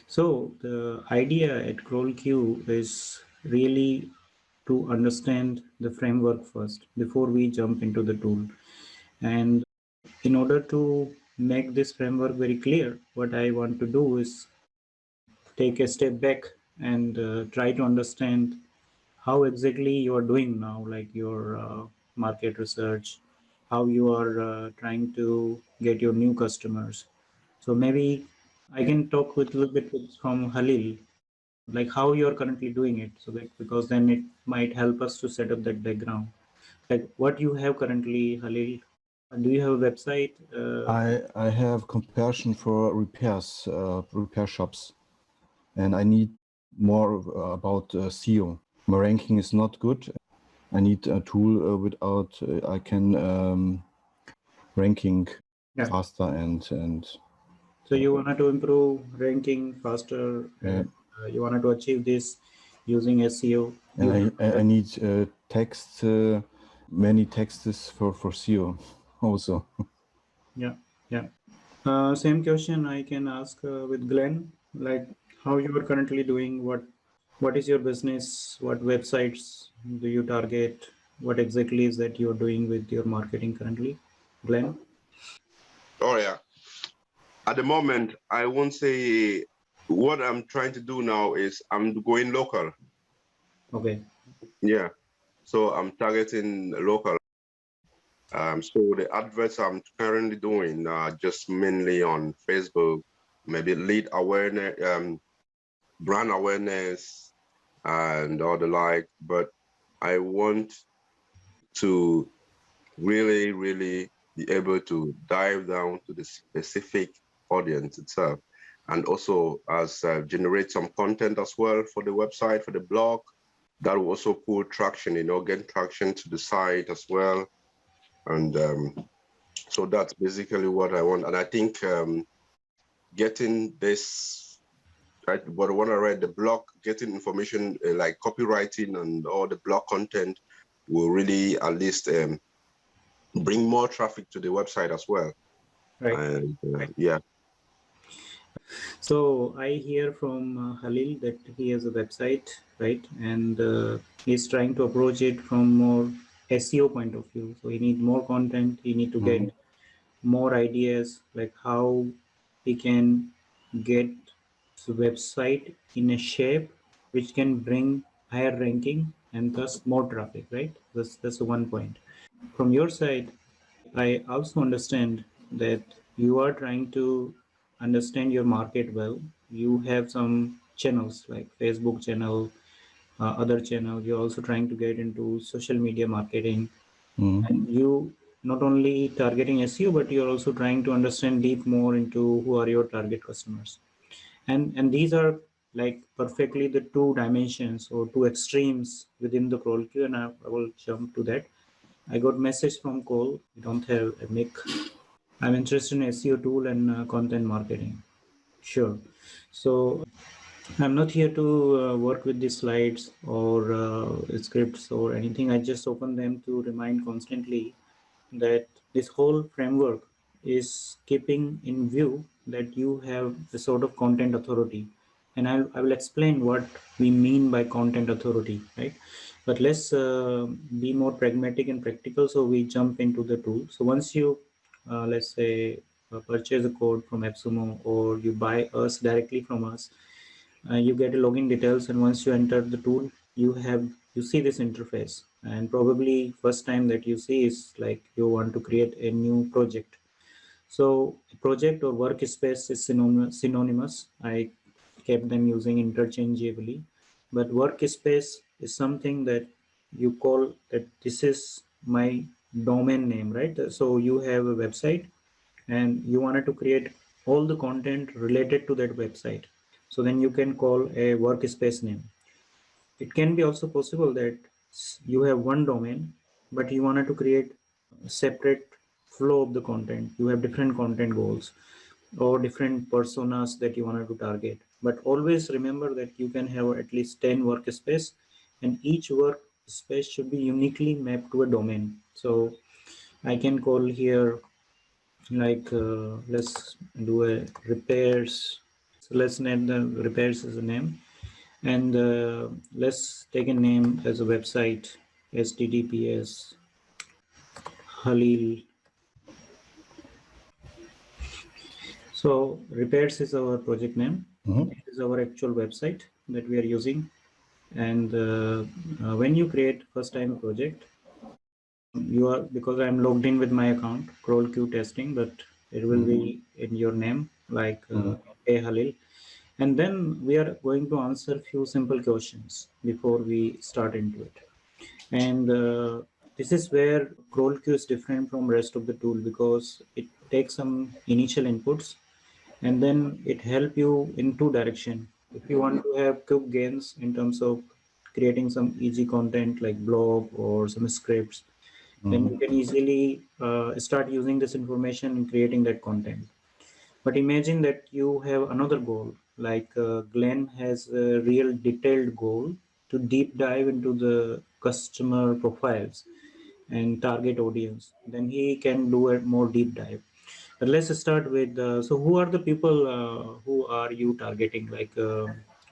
So the idea at CrawlQ is really to understand the framework first before we jump into the tool. And in order to make this framework very clear, what I want to do is take a step back and try to understand how exactly you are doing now, like your market research, how you are trying to get your new customers. So maybe I can talk with a little bit from Halil, like how you are currently doing it. So that because then it might help us to set up that background. Like what you have currently, Halil. Do you have a website? I have compassion for repairs, repair shops, and I need more about SEO. My ranking is not good. I need a tool without I can ranking Yeah. faster and. So you wanted to improve ranking faster, and you wanted to achieve this using SEO. You And I need text, many texts for SEO also. Yeah, yeah. Same question I can ask with Glenn, like how you are currently doing, what is your business, what websites do you target, what exactly is that you're doing with your marketing currently, Glenn? Oh yeah. At the moment, I won't say what I'm trying to do now is I'm going local. Okay. Yeah. So I'm targeting local. So the adverts I'm currently doing are just mainly on Facebook, maybe lead awareness, brand awareness, and all the like. But I want to really, really be able to dive down to the specific audience itself, and also as generate some content as well for the website, for the blog. That will also pull traction, get traction to the site as well. And so that's basically what I want. And I think getting this, right, what when I read the blog, getting information like copywriting and all the blog content will really at least bring more traffic to the website as well. Right. And yeah. So I hear from Halil that he has a website, right? And he's trying to approach it from more SEO point of view. So he need more content. He need to get more ideas, like how he can get the website in a shape which can bring higher ranking and thus more traffic, right? That's the one point. From your side, I also understand that you are trying to understand your market well. You have some channels like Facebook channel, other channel. You're also trying to get into social media marketing, and you not only targeting SEO, but you're also trying to understand deep more into who are your target customers. And these are like perfectly the two dimensions or two extremes within the CrawlQ, and I will jump to that. I got message from Cole. We don't have a mic. I'm interested in SEO tool and content marketing. Sure. So I'm not here to work with the slides or scripts or anything. I just open them to remind constantly that this whole framework is keeping in view that you have a sort of content authority. And I will explain what we mean by content authority, right? But let's be more pragmatic and practical. So we jump into the tool. So once you, let's say, purchase a code from AppSumo or you buy us directly from us, you get a login details, and once you enter the tool, you see this interface, and probably first time that you see is like you want to create a new project. So project or workspace is synonymous. I kept them using interchangeably, but workspace is something that you call that this is my domain name, right? So you have a website and you wanted to create all the content related to that website. So then you can call a workspace name. It can be also possible that you have one domain, but you wanted to create a separate flow of the content. You have different content goals or different personas that you wanted to target. But always remember that you can have at least 10 workspace, and each workspace should be uniquely mapped to a domain. So I can call here like let's do a repairs So let's name the repairs as a name, and let's take a name as a website, https Halil. So repairs is our project name. Mhm. This is our actual website that we are using. And when you create first time project, you are, because I'm logged in with my account, CrawlQ testing, but it will be in your name, like A Halil. And then we are going to answer few simple questions before we start into it. And this is where CrawlQ is different from rest of the tool, because it takes some initial inputs and then it help you in two direction. If you want to have quick gains in terms of creating some easy content like blog or some scripts, then you can easily start using this information in creating that content. But imagine that you have another goal, like Glenn has a real detailed goal to deep dive into the customer profiles and target audience. Then he can do a more deep dive. But let's start with, so who are the people who are you targeting? Like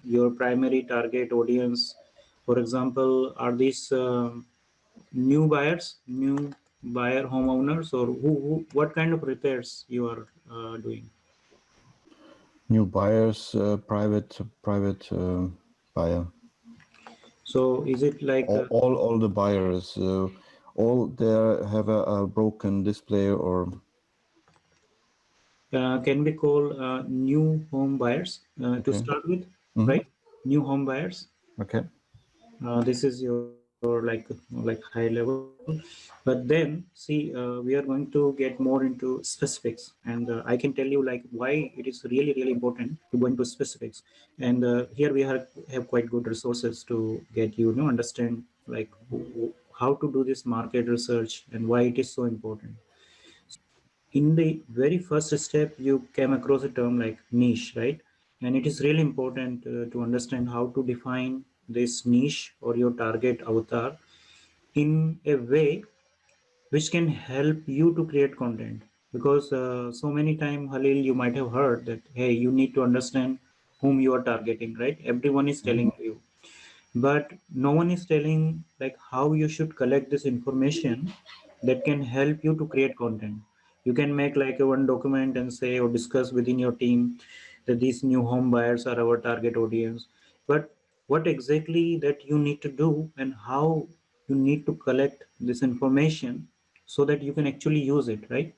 your primary target audience, for example, are these new buyers, new buyer homeowners, or what kind of repairs you are doing? New buyers, private buyer. So is it like All the buyers, all there have a broken display or can we call new home buyers to okay. start with, Mm-hmm. right? New home buyers. Okay. This is your like high level, but then see we are going to get more into specifics, and I can tell you like why it is really important to go into specifics. And here we have quite good resources to get understand like how to do this market research and why it is so important. In the very first step, you came across a term like niche, right? And it is really important to understand how to define this niche or your target avatar in a way which can help you to create content. Because so many time, Halil, you might have heard that, hey, you need to understand whom you are targeting, right? Everyone is telling you, but no one is telling like how you should collect this information that can help you to create content. You can make like a one document and say or discuss within your team that these new home buyers are our target audience, but what exactly that you need to do and how you need to collect this information so that you can actually use it, right?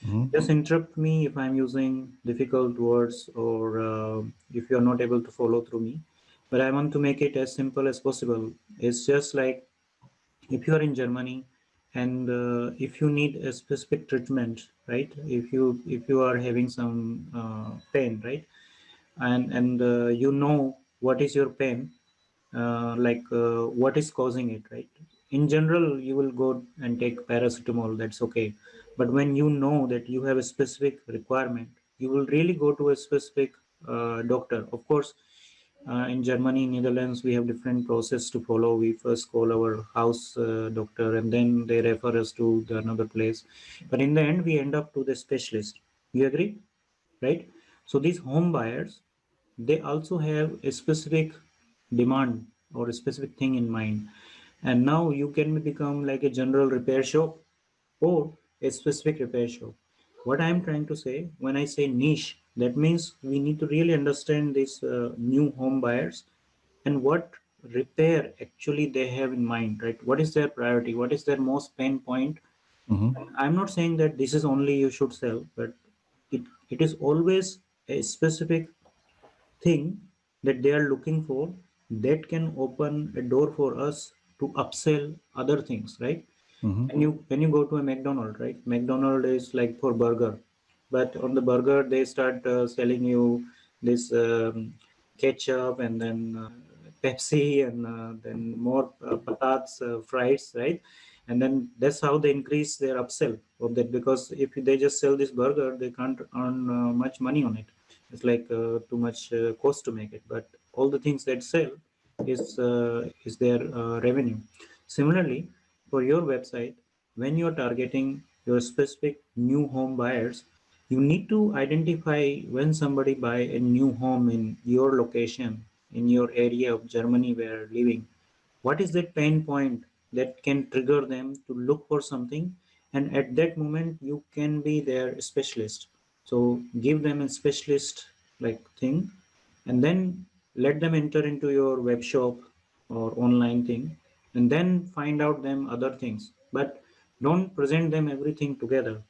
Mm-hmm. Just interrupt me if I'm using difficult words or if you're not able to follow through me. But I want to make it as simple as possible. It's just like if you are in Germany and if you need a specific treatment, right? If you are having some pain, right? And you know what is your pain, what is causing it, right? In general, you will go and take paracetamol, that's okay. But when you know that you have a specific requirement, you will really go to a specific doctor. Of course, in Germany, Netherlands, we have different process to follow. We first call our house doctor, and then they refer us to the another place. But in the end, we end up to the specialist. You agree, right? So these home buyers, they also have a specific demand or a specific thing in mind. And now you can become like a general repair shop or a specific repair shop. What I'm trying to say when I say niche, that means we need to really understand these new home buyers and what repair actually they have in mind, right? What is their priority? What is their most pain point? Mm-hmm. I'm not saying that this is only you should sell, but it is always a specific thing that they are looking for that can open a door for us to upsell other things, right? Mm-hmm. When you go to a McDonald, right? McDonald is like for burger, but on the burger they start selling you this ketchup and then Pepsi and then more patats, fries, right? And then that's how they increase their upsell of that, because if they just sell this burger, they can't earn much money on it. It's like too much cost to make it. But all the things that sell is their revenue. Similarly, for your website, when you're targeting your specific new home buyers, You need to identify when somebody buy a new home in your location, in your area of Germany where you're living. What is that pain point that can trigger them to look for something? And at that moment, you can be their specialist. So give them a specialist like thing, and then let them enter into your web shop or online thing, and then find out them other things. But don't present them everything together.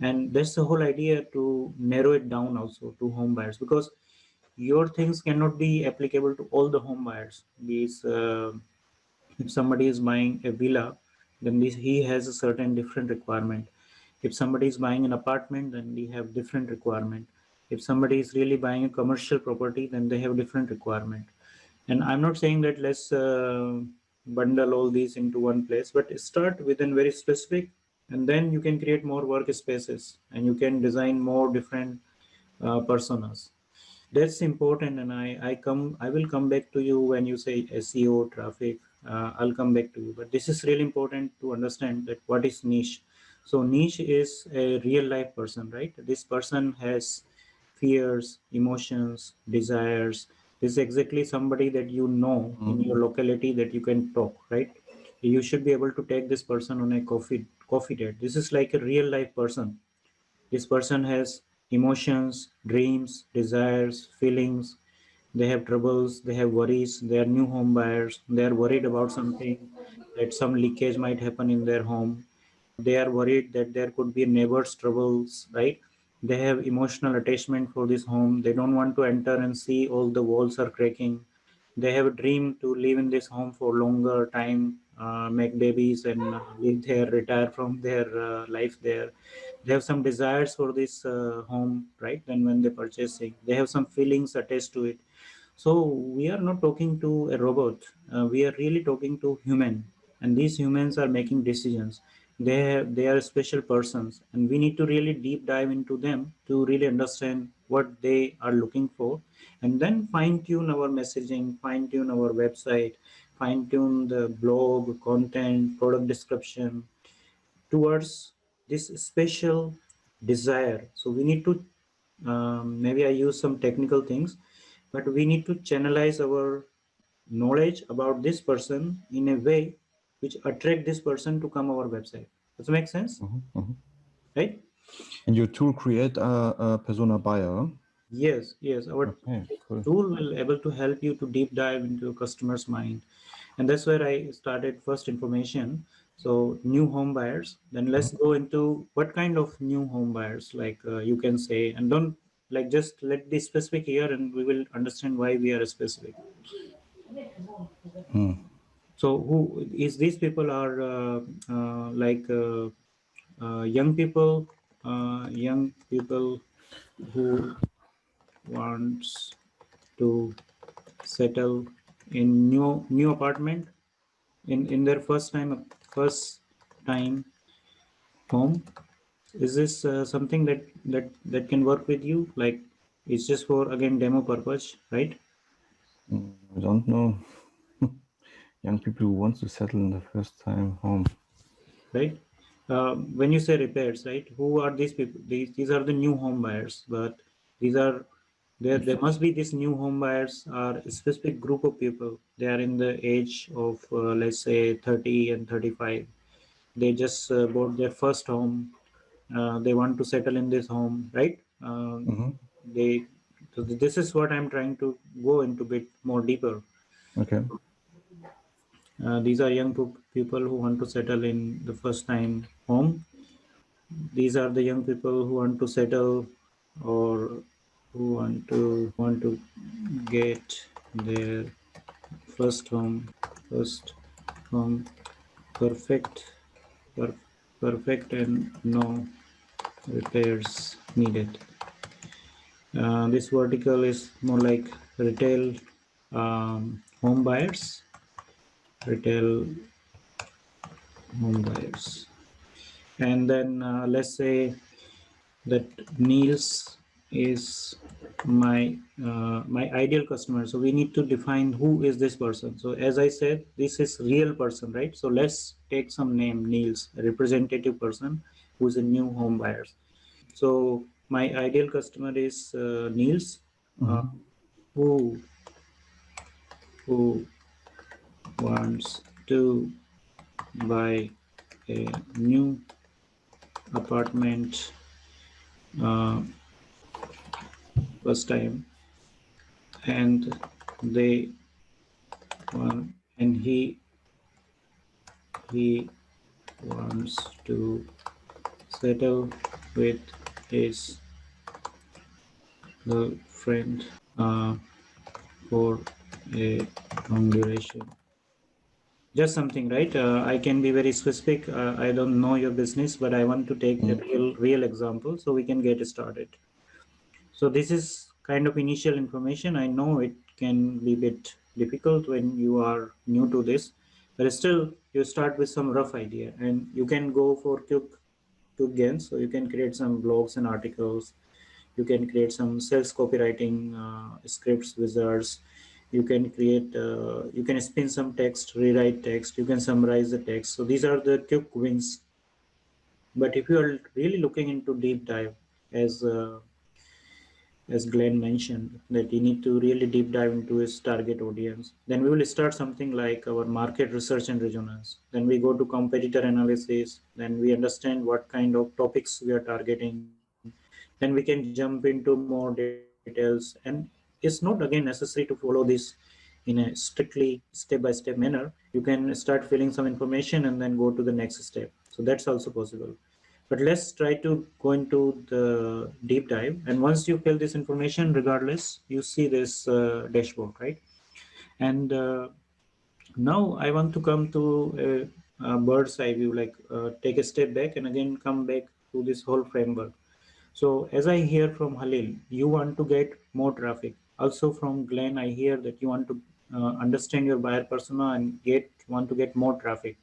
And that's the whole idea, to narrow it down also to home buyers, because your things cannot be applicable to all the home buyers. These if somebody is buying a villa, then he has a certain different requirement. If somebody is buying an apartment, then they have different requirement. If somebody is really buying a commercial property, then they have different requirement. And I'm not saying that let's bundle all these into one place, but start within very specific, and then you can create more workspaces and you can design more different personas. That's important. And I will come back to you when you say SEO traffic. I'll come back to you, but this is really important to understand that what is niche. So niche is a real life person, right? This person has fears, emotions, desires. This is exactly somebody that you know in your locality that you can talk, right? You should be able to take this person on a coffee date. This is like a real life person. This person has emotions, dreams, desires, feelings. They have troubles, they have worries, they are new home buyers, they are worried about something, that some leakage might happen in their home. They are worried that there could be neighbors' troubles, right? They have emotional attachment for this home. They don't want to enter and see all the walls are cracking. They have a dream to live in this home for longer time, make babies and live there, retire from their life there. They have some desires for this home, right? And when they purchasing, they have some feelings attached to it. So we are not talking to a robot. We are really talking to human, and these humans are making decisions. They are special persons, and we need to really deep dive into them to really understand what they are looking for, and then fine tune our messaging, fine tune our website, fine tune the blog content, product description towards this special desire. So we need to, maybe I use some technical things, but we need to channelize our knowledge about this person in a way which attract this person to come our website. Does it make sense? Right? And your tool create a persona buyer. Yes, yes. Our Okay, cool. tool will able to help you to deep dive into a customer's mind, and that's where I started first information. So new home buyers. Then let's go into what kind of new home buyers, like you can say, and don't like just let the specific here, and we will understand why we are specific. So who is these people are young people who wants to settle in new apartment in their first time home. Is this something that can work with you? Like it's just for again demo purpose, right? I don't know. Young people who want to settle in the first time home. Right. When you say repairs, right? Who are these people? These are the new home buyers, but these are there must be these new home buyers are a specific group of people. They are in the age of let's say 30 and 35. They just bought their first home. They want to settle in this home, right? They so this is what I'm trying to go into bit more deeper. Okay. These are young people who want to settle in the first time home. These are the young people who want to settle, or who want to get their first first home perfect, per, perfect, and no repairs needed. This vertical is more like retail home buyers, retail home buyers, and then let's say that Niels is my ideal customer. So we need to define who is this person. So as I said, this is real person, right? So let's take some name, Niels, a representative person who's a new home buyers. So My ideal customer is Niels, who who wants to buy a new apartment uh, first time, and they and he wants to settle with his girlfriend for a long duration. Just something, right? I can be very specific. I don't know your business, but I want to take a real example so we can get started. So this is kind of initial information. I know it can be a bit difficult when you are new to this, but still you start with some rough idea, and you can go for quick gains. So you can create some blogs and articles. You can create some sales copywriting scripts, wizards. You can spin some text, rewrite text. You can summarize the text. So these are the quick wins. But if you are really looking into deep dive, as uh, as Glenn mentioned, that you need to really deep dive into his target audience. Then we will start something like our market research and resonance. Then we go to competitor analysis. Then we understand what kind of topics we are targeting. Then we can jump into more details. And it's not again necessary to follow this in a strictly step-by-step manner. You can start filling some information and then go to the next step. So that's also possible. But let's try to go into the deep dive. And once you fill this information, regardless, you see this dashboard, right? And now I want to come to a bird's eye view, like take a step back and again come back to this whole framework. So as I hear from Halil, you want to get more traffic. Also from Glenn, I hear that you want to understand your buyer persona and want to get more traffic.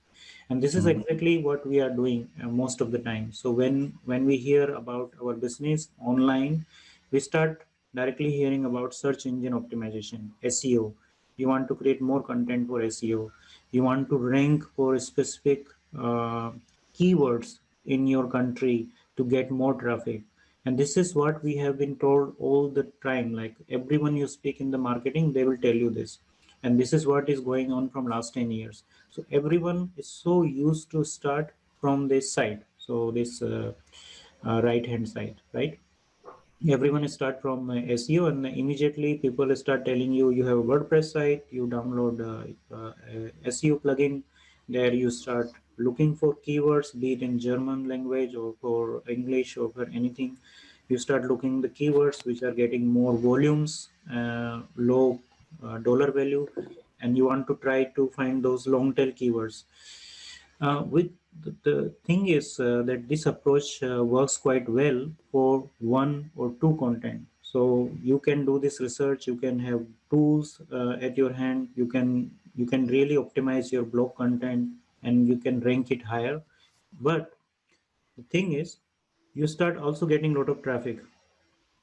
And this is exactly what we are doing most of the time. So when we hear about our business online, we start directly hearing about search engine optimization, SEO. You want to create more content for SEO. You want to rank for specific uh, keywords in your country to get more traffic. And this is what we have been told all the time. Like everyone you speak in the marketing, they will tell you this. And this is what is going on from last 10 years. So everyone is so used to start from this side. So this right hand side, right? Everyone start from SEO, and immediately people start telling you you have a WordPress site, you download SEO plugin. There you start looking for keywords, be it in German language or for English or for anything. You start looking the keywords which are getting more volumes, low dollar value, and you want to try to find those long tail keywords. With the thing is that this approach works quite well for one or two content. So you can do this research. You can have tools at your hand. You can really optimize your blog content and you can rank it higher. But the thing is, you start also getting a lot of traffic,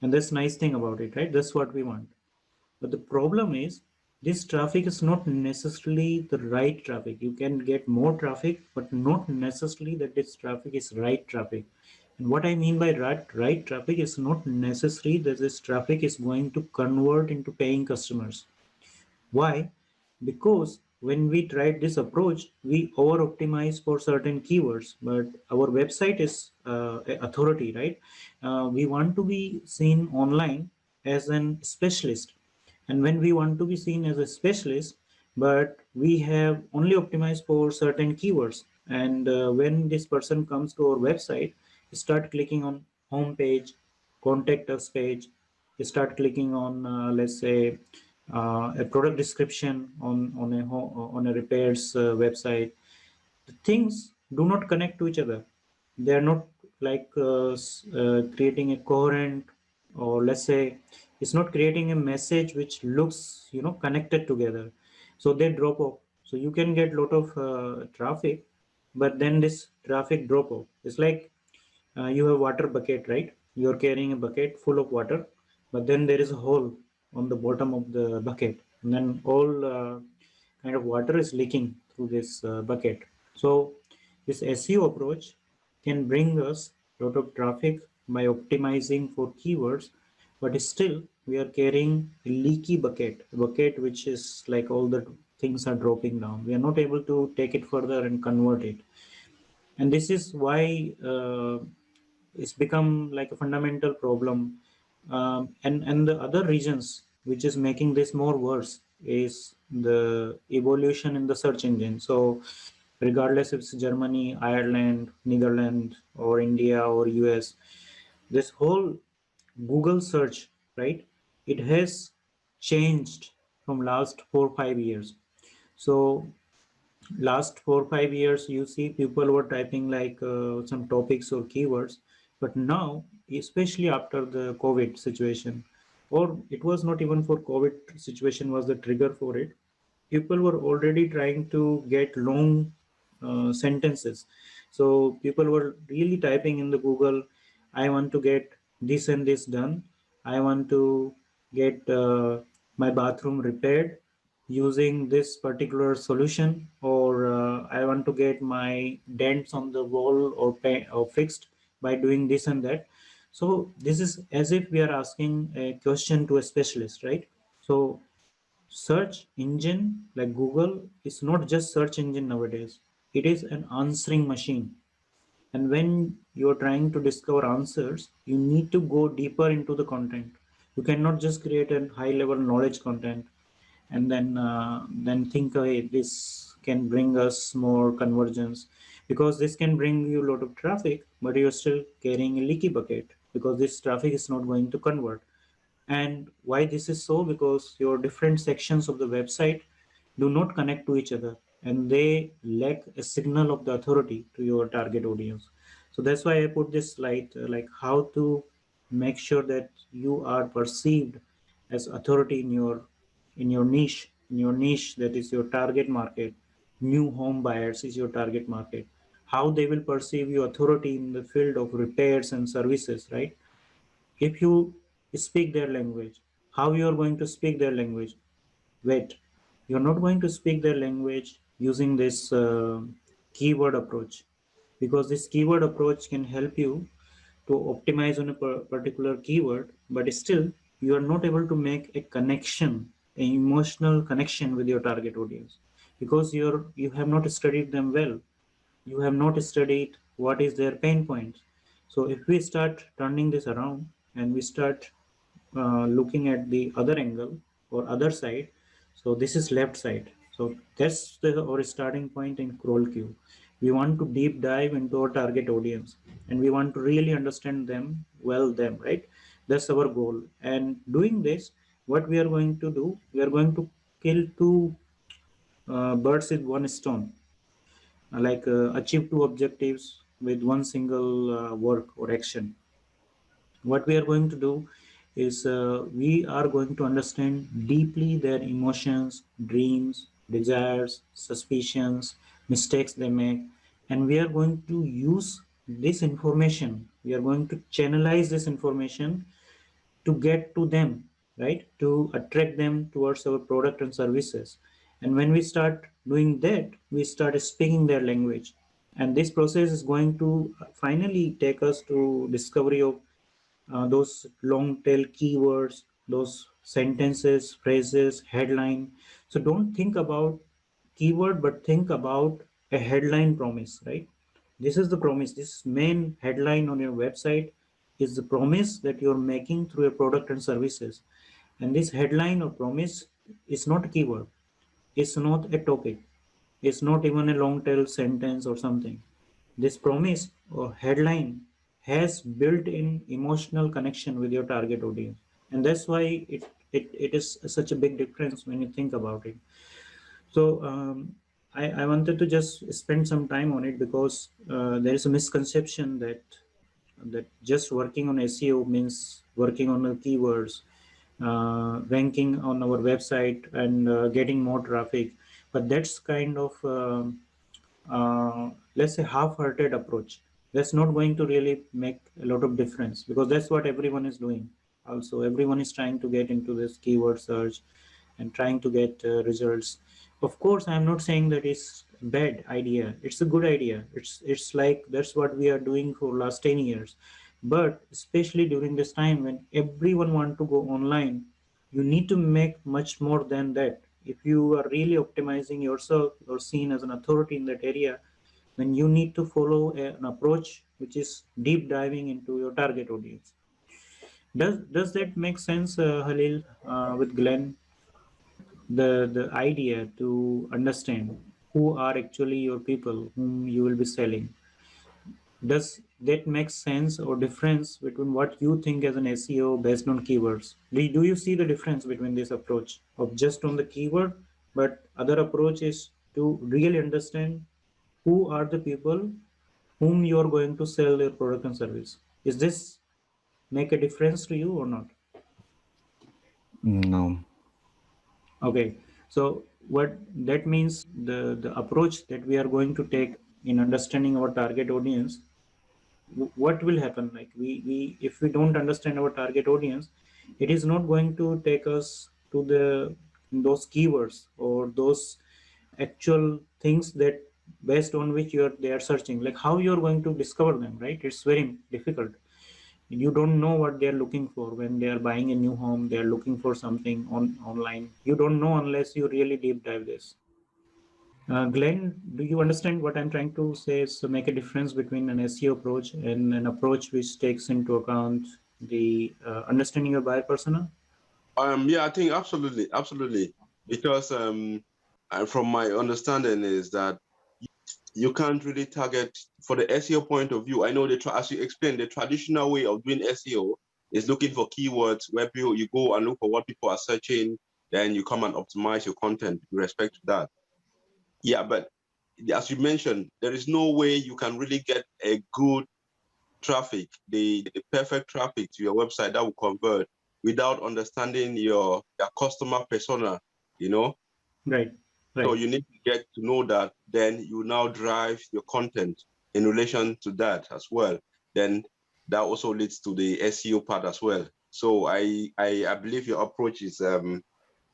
and that's nice thing about it, right? That's what we want. But the problem is, this traffic is not necessarily the right traffic. You can get more traffic, but not necessarily that this traffic is right traffic. And what I mean by right traffic is not necessary that this traffic is going to convert into paying customers. Why? Because when we tried this approach, we over optimize for certain keywords, but our website is authority, right? We want to be seen online as an specialist. And when we want to be seen as a specialist, but we have only optimized for certain keywords. And when this person comes to our website, start clicking on home page, contact us page, start clicking on, let's say, a product description on a repairs website. The things do not connect to each other. They are not like creating a coherent, or let's say it's not creating a message which looks connected together. So they drop off. So you can get a lot of traffic, but then this traffic drop off. It's like you have water bucket, right? You're carrying a bucket full of water, but then there is a hole on the bottom of the bucket, and then all kind of water is leaking through this bucket. So this SEO approach can bring us a lot of traffic, by optimizing for keywords, but still we are carrying a leaky bucket which is like all the things are dropping down. We are not able to take it further and convert it. And this is why it's become like a fundamental problem. And the other reasons which is making this more worse is the evolution in the search engine. So regardless if it's Germany, Ireland, Netherlands, or India or US, this whole Google search, right? It has changed from last 4 or 5 years. So last 4 or 5 years, you see people were typing like some topics or keywords, but now, especially after the COVID situation, or it was not even for COVID situation was the trigger for it, people were already trying to get long sentences. So people were really typing in the Google, I want to get this and this done. I want to get my bathroom repaired using this particular solution, or I want to get my dents on the wall or fixed by doing this and that. So this is as if we are asking a question to a specialist, right? So search engine like Google is not just search engine nowadays. It is an answering machine. And when you're trying to discover answers, you need to go deeper into the content. You cannot just create a high level knowledge content and then think, hey, this can bring us more convergence, because this can bring you a lot of traffic, but you're still carrying a leaky bucket because this traffic is not going to convert. And why this is so? Because your different sections of the website do not connect to each other, and they lack a signal of the authority to your target audience. So that's why I put this slide, like how to make sure that you are perceived as authority in your niche, that is your target market. New home buyers is your target market. How they will perceive your authority in the field of repairs and services, right? If you speak their language, how you are going to speak their language? Wait, you're not going to speak their language using this keyword approach, because this keyword approach can help you to optimize on a particular keyword, but still you are not able to make a connection, an emotional connection with your target audience, because you have not studied them well. You have not studied what is their pain points. So if we start turning this around and we start looking at the other angle or other side, so this is left side. So that's our starting point in CrawlQ. We want to deep dive into our target audience, and we want to really understand them, right? That's our goal. And doing this, what we are going to do, we are going to kill two birds with one stone, achieve two objectives with one single work or action. What we are going to do is we are going to understand deeply their emotions, dreams, desires, suspicions, mistakes they make, and we are going to use this information. We are going to channelize this information to get to them, right? To attract them towards our product and services. And when we start doing that, we start speaking their language. And this process is going to finally take us to discovery of those long tail keywords, those sentences, phrases, headline. So don't think about keyword, but think about a headline promise, right? This is the promise. This main headline on your website is the promise that you're making through your product and services. And this headline or promise is not a keyword. It's not a topic. It's not even a long tail sentence or something. This promise or headline has built-in emotional connection with your target audience, and that's why it is such a big difference when you think about it. So I wanted to just spend some time on it, because there is a misconception that just working on SEO means working on the keywords, ranking on our website, and getting more traffic. But that's kind of let's say half-hearted approach. That's not going to really make a lot of difference, because that's what everyone is doing. Also, everyone is trying to get into this keyword search and trying to get results. Of course, I'm not saying that it's a bad idea. It's a good idea. It's like that's what we are doing for last 10 years. But especially during this time when everyone want to go online, you need to make much more than that. If you are really optimizing yourself or seen as an authority in that area, then you need to follow an approach which is deep diving into your target audience. Does that make sense, Halil, with Glenn? The idea to understand who are actually your people whom you will be selling. Does that make sense or difference between what you think as an SEO based on keywords? Do you see the difference between this approach of just on the keyword, but other approach is to really understand who are the people whom you are going to sell your product and service? Is this make a difference to you or not? No. Okay, so what that means, the approach that we are going to take in understanding our target audience, what will happen? Like we if we don't understand our target audience, it is not going to take us to the those keywords or those actual things that based on which they are searching. Like how you are going to discover them, right? It's very difficult. You don't know what they are looking for when they are buying a new home. They are looking for something online. You don't know unless you really deep dive this. Glenn, do you understand what I'm trying to say? Is to make a difference between an SEO approach and an approach which takes into account the understanding your buyer persona. Yeah, I think absolutely, because from my understanding is that you can't really target for the SEO point of view. I know as you explained, the traditional way of doing SEO is looking for keywords where you go and look for what people are searching, then you come and optimize your content with respect to that. Yeah, but as you mentioned, there is no way you can really get a good traffic, the perfect traffic to your website that will convert without understanding your customer persona, you know? Right, So right, you need to get to know that, then you now drive your content in relation to that as well. Then that also leads to the SEO part as well. So I believe your approach is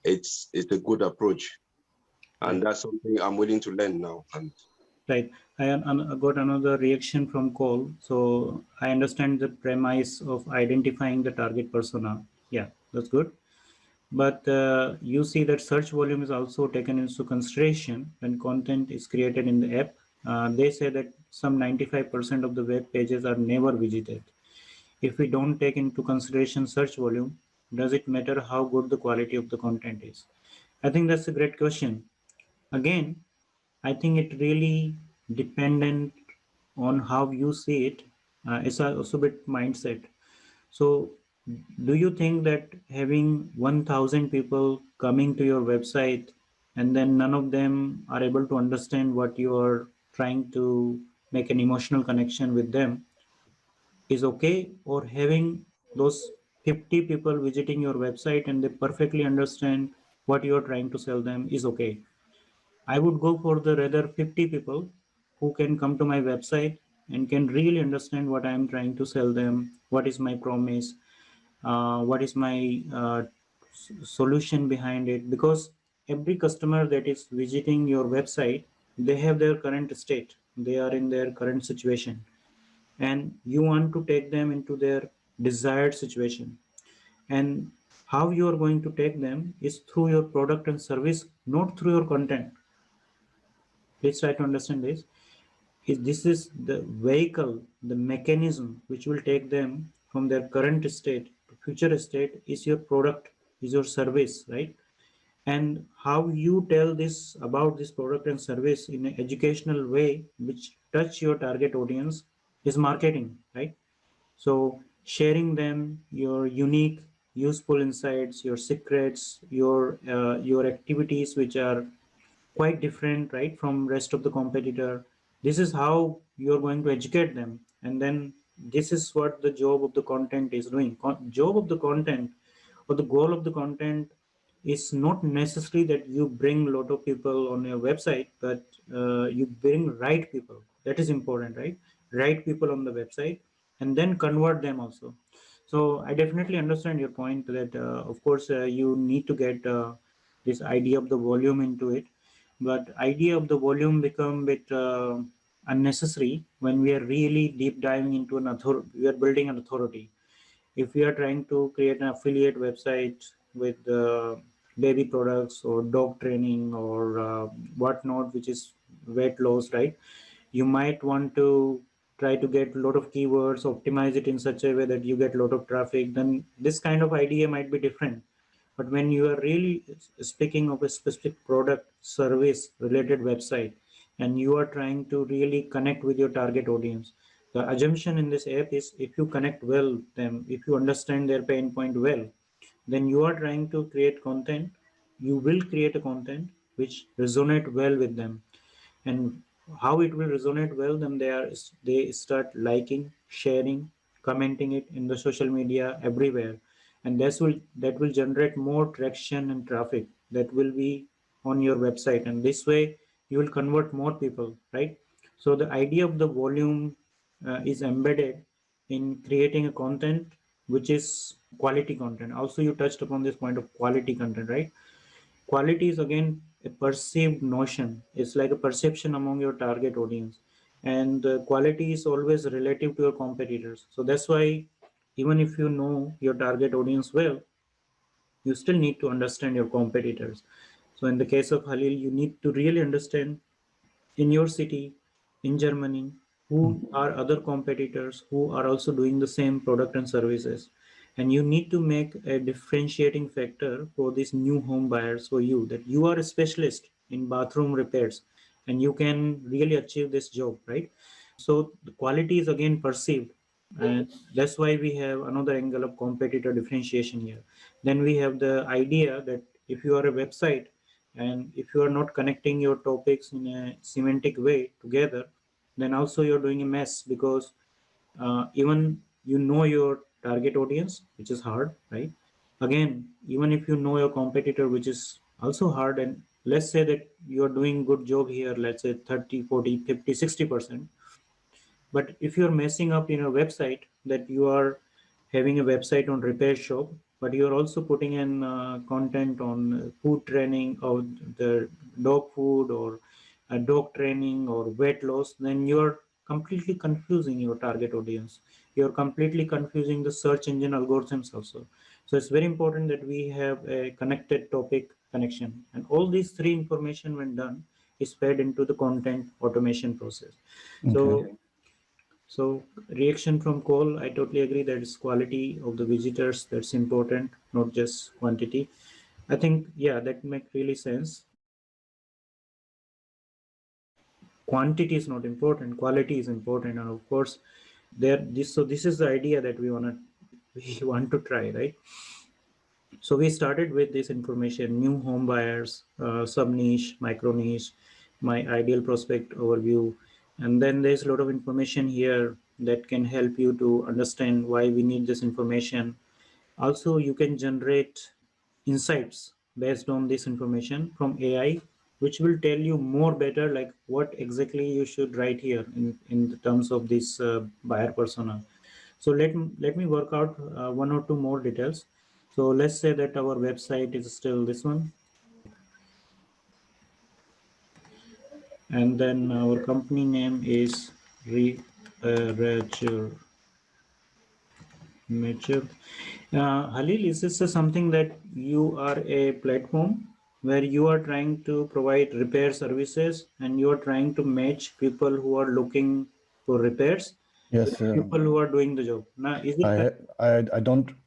it's a good approach. And right, that's something I'm willing to learn now. And right. I got another reaction from call. So I understand the premise of identifying the target persona. Yeah, that's good. But you see that search volume is also taken into consideration when content is created in the app. They say that some 95% of the web pages are never visited. If we don't take into consideration search volume, does it matter how good the quality of the content is? I think that's a great question. Again, I think it really dependent on how you see it. It's also a bit mindset. So, do you think that having 1,000 people coming to your website and then none of them are able to understand what you are trying to make an emotional connection with them is okay, or having those 50 people visiting your website and they perfectly understand what you are trying to sell them is okay? I would go for the rather 50 people who can come to my website and can really understand what I am trying to sell them, what is my promise, what is my solution behind it. Because every customer that is visiting your website, they have their current state, they are in their current situation, and you want to take them into their desired situation. And how you are going to take them is through your product and service, not through your content. Please try to understand this. This is the vehicle, the mechanism which will take them from their current state to future state is your product, is your service, right? And how you tell this about this product and service in an educational way which touch your target audience is marketing, right? So sharing them your unique useful insights, your secrets, your activities which are quite different, right, from rest of the competitor. This is how you're going to educate them, and then this is what the job of the content is doing. Job of the content or the goal of the content is not necessarily that you bring a lot of people on your website, but you bring right people. That is important, right? Right people on the website, and then convert them also. So I definitely understand your point that of course you need to get this idea of the volume into it, but idea of the volume become bit unnecessary when we are really deep diving into an authority. We are building an authority. If we are trying to create an affiliate website with baby products or dog training or whatnot, which is weight loss, right? You might want to try to get a lot of keywords, optimize it in such a way that you get a lot of traffic. Then this kind of idea might be different. But when you are really speaking of a specific product, service related website, and you are trying to really connect with your target audience, the assumption in this app is if you connect well them, if you understand their pain point well, then you are trying to create content. You will create a content which resonate well with them. And how it will resonate well, then they start liking, sharing, commenting it in the social media everywhere, and that will generate more traction and traffic that will be on your website, and this way you will convert more people, right? So the idea of the volume is embedded in creating a content which is quality content. Also, you touched upon this point of quality content, right? Quality is again a perceived notion. It's like a perception among your target audience, and quality is always relative to your competitors. So that's why even if you know your target audience well, you still need to understand your competitors. So in the case of Halil, you need to really understand in your city, in Germany, who are other competitors who are also doing the same product and services. And you need to make a differentiating factor for these new home buyers for you, that you are a specialist in bathroom repairs and you can really achieve this job, right? So the quality is again perceived, and that's why we have another angle of competitor differentiation here. Then we have the idea that if you are a website and if you are not connecting your topics in a semantic way together, then also you're doing a mess, because even you know your target audience, which is hard, right? Again, even if you know your competitor, which is also hard, and let's say that you're doing good job here, let's say 30, 40, 50, 60%. But if you're messing up in a website, that you are having a website on repair shop, but you're also putting in content on food training or the dog food or dog training or weight loss, then you're completely confusing your target audience. You're completely confusing the search engine algorithms also. So it's very important that we have a connected topic connection. And all these three information when done is fed into the content automation process. Okay. So reaction from call, I totally agree that it's quality of the visitors that's important, not just quantity. I think, yeah, that makes really sense. Quantity is not important, quality is important, and of course, this is the idea that we want to try, right? So we started with this information: new home buyers, sub niche, micro niche, my ideal prospect overview, and then there's a lot of information here that can help you to understand why we need this information. Also, you can generate insights based on this information from AI, which will tell you more better, like what exactly you should write here in the terms of this buyer persona. So let me work out one or two more details. So let's say that our website is still this one, and then our company name is Mature. Mature. Halil, is this something that you are a platform where you are trying to provide repair services and you are trying to match people who are looking for repairs with Yes, people who are doing the job? Now, is it correct?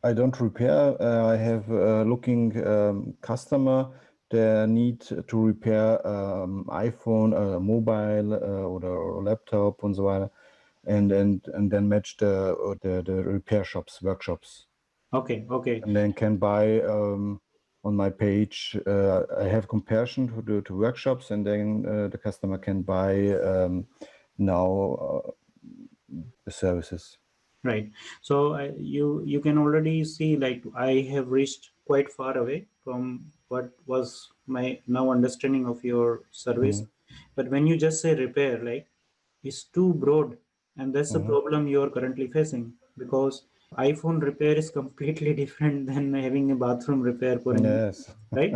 I don't repair. I have looking customer. They need to repair iPhone, mobile or laptop and so weiter, and then match the repair shops, workshops, Okay, okay. and then can buy on my page. I have comparison to workshops, and then the customer can buy now the services. Right. So you can already see, like, I have reached quite far away from what was my now understanding of your service. Mhm. But when you just say repair, like, it's too broad, and that's the Mhm. problem you are currently facing, because iPhone repair is completely different than having a bathroom repair for a new, Yes. right?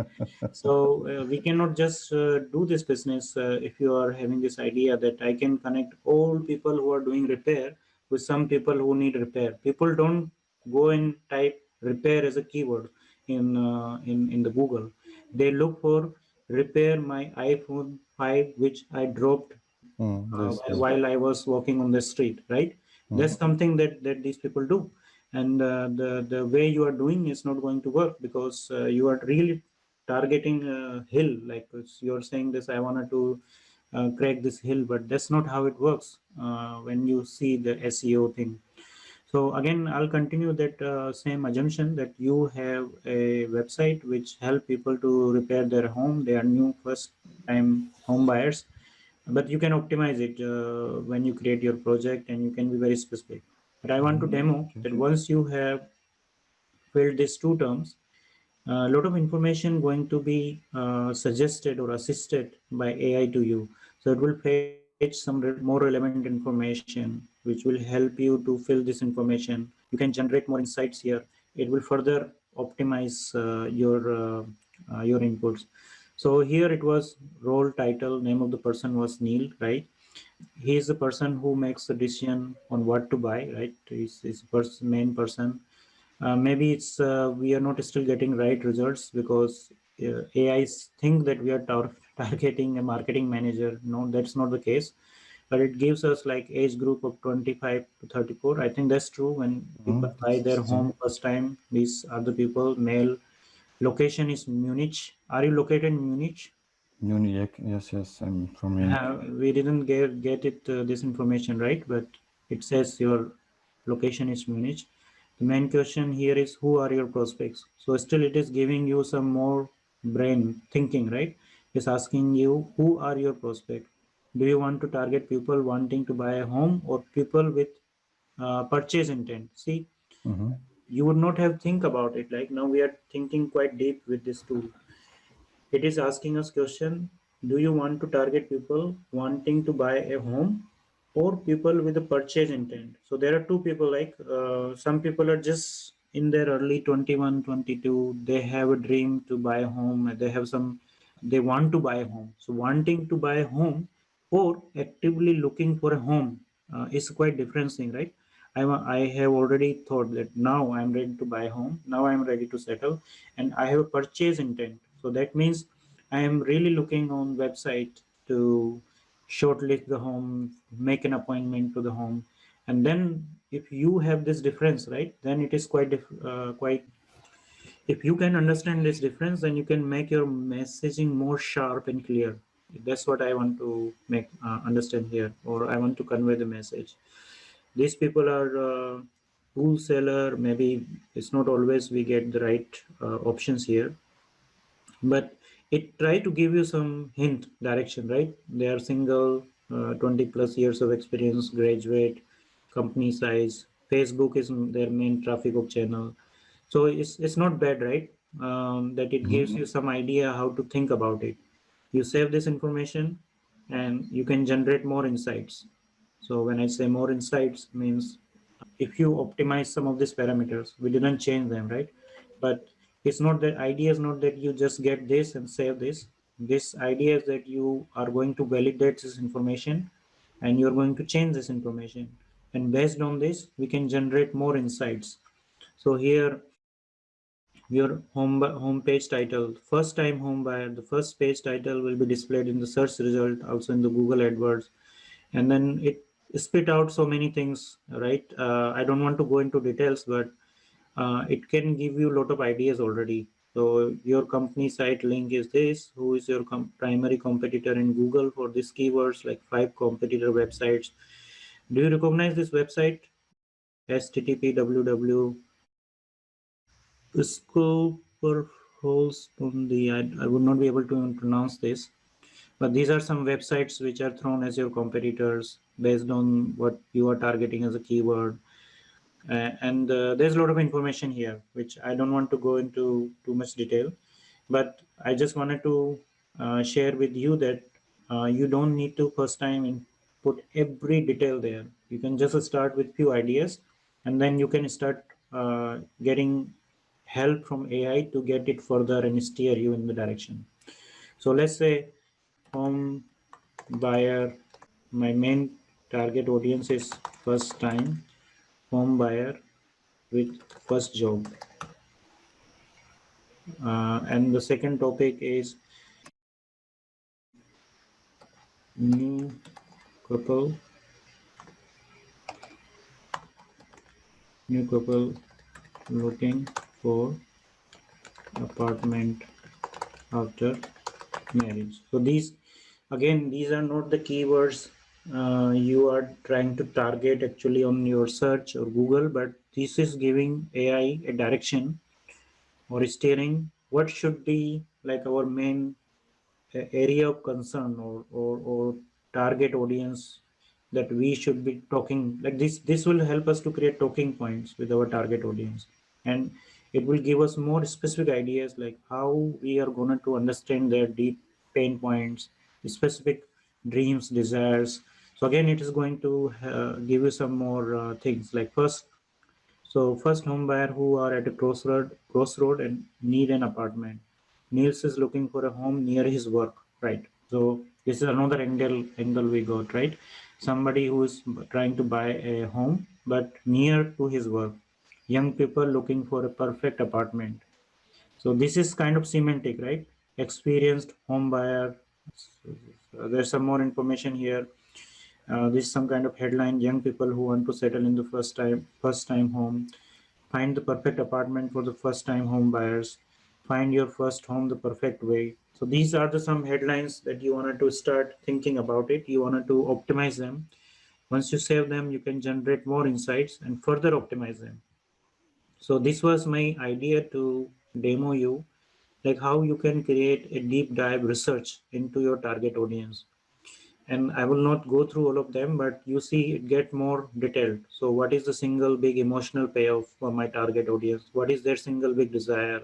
So we cannot just do this business if you are having this idea that I can connect all people who are doing repair with some people who need repair. People don't go and type repair as a keyword in the Google. They look for repair my iPhone 5 which I dropped Yes, yes. while I was walking on the street, right? That's something that these people do, and the way you are doing is not going to work because you are really targeting a hill. Like you're saying this, I wanted to crack this hill, but that's not how it works when you see the SEO thing. So again, I'll continue that same assumption that you have a website which help people to repair their home. They are new first time home buyers, but you can optimize it when you create your project and you can be very specific. But I want to demo Okay. that once you have filled these two terms, a lot of information going to be suggested or assisted by AI to you. So it will fetch some more relevant information, which will help you to fill this information. You can generate more insights here. It will further optimize your inputs. So here it was role title, name of the person was Neil, right? He is the person who makes the decision on what to buy, right? He's the main person. Maybe it's we are not still getting right results because AIs think that we are targeting a marketing manager. No, that's not the case. But it gives us like age group of 25 to 34. I think that's true. When people buy That's their the same. home first time, these are the people. Male, location is Munich. Are you located in Munich? Munich. Yes, yes. I'm from Munich. We didn't get it this information right, but it says your location is Munich. The main question here is who are your prospects? So still it is giving you some more brain thinking, right? It's asking you who are your prospect. Do you want to target people wanting to buy a home or people with purchase intent? See, Mm-hmm. you would not have think about it. Like now we are thinking quite deep with this tool. It is asking us question, do you want to target people wanting to buy a home or people with a purchase intent? So there are two people like some people are just in their early 21, 22. They have a dream to buy a home. They have some, they want to buy a home. So wanting to buy a home or actively looking for a home is quite different thing, right? I have already thought that now I'm ready to buy a home. Now I'm ready to settle and I have a purchase intent. So that means I am really looking on website to shortlist the home, make an appointment to the home, and then if you have this difference, right, then it is quite. If you can understand this difference, then you can make your messaging more sharp and clear. That's what I want to make understand here, or I want to convey the message. These people are tool seller. Maybe it's not always we get the right options here, but it try to give you some hint direction, right? They are single, 20 plus years of experience, graduate, company size. Facebook is their main traffic of channel. So it's not bad, right? That it gives you some idea how to think about it. You save this information and you can generate more insights. So when I say more insights means if you optimize some of these parameters, we didn't change them, right? But it's not that idea is not that you just get this and save this. This idea is that you are going to validate this information and you're going to change this information. And based on this, we can generate more insights. So here, your home page title, first time home buyer, the first page title will be displayed in the search result, also in the Google AdWords, and then it spit out so many things, right? I don't want to go into details, but it can give you a lot of ideas already. So your company site link is this, who is your primary competitor in Google for these keywords, like 5 competitor websites. Do you recognize this website? http www Scoperholes on the, I would not be able to pronounce this, but these are some websites which are thrown as your competitors based on what you are targeting as a keyword. And there's a lot of information here, which I don't want to go into too much detail, but I just wanted to share with you that you don't need to first time put every detail there. You can just start with few ideas and then you can start getting help from AI to get it further and steer you in the direction. So let's say home buyer, my main target audience is first time home buyer with first job. And the second topic is new couple, looking for apartment after marriage. So these, again, these are not the keywords you are trying to target actually on your search or Google, but this is giving AI a direction or steering what should be like our main area of concern, or target audience that we should be talking. Like this will help us to create talking points with our target audience, and it will give us more specific ideas like how we are going to understand their deep pain points, specific dreams, desires. So again, it is going to give you some more things like first home buyer who are at a crossroad and need an apartment. Niels is looking for a home near his work, right? So this is another angle we got, right? Somebody who is trying to buy a home but near to his work. Young people looking for a perfect apartment. So this is kind of semantic, right? Experienced home buyer. There's some more information here. This is some kind of headline: young people who want to settle in the first time home. Find the perfect apartment for the first time home buyers. Find your first home the perfect way. So these are the some headlines that you wanted to start thinking about it. You wanted to optimize them. Once you save them, you can generate more insights and further optimize them. So this was my idea to demo you like how you can create a deep dive research into your target audience. And I will not go through all of them, but you see it get more detailed. So what is the single big emotional payoff for my target audience? What is their single big desire?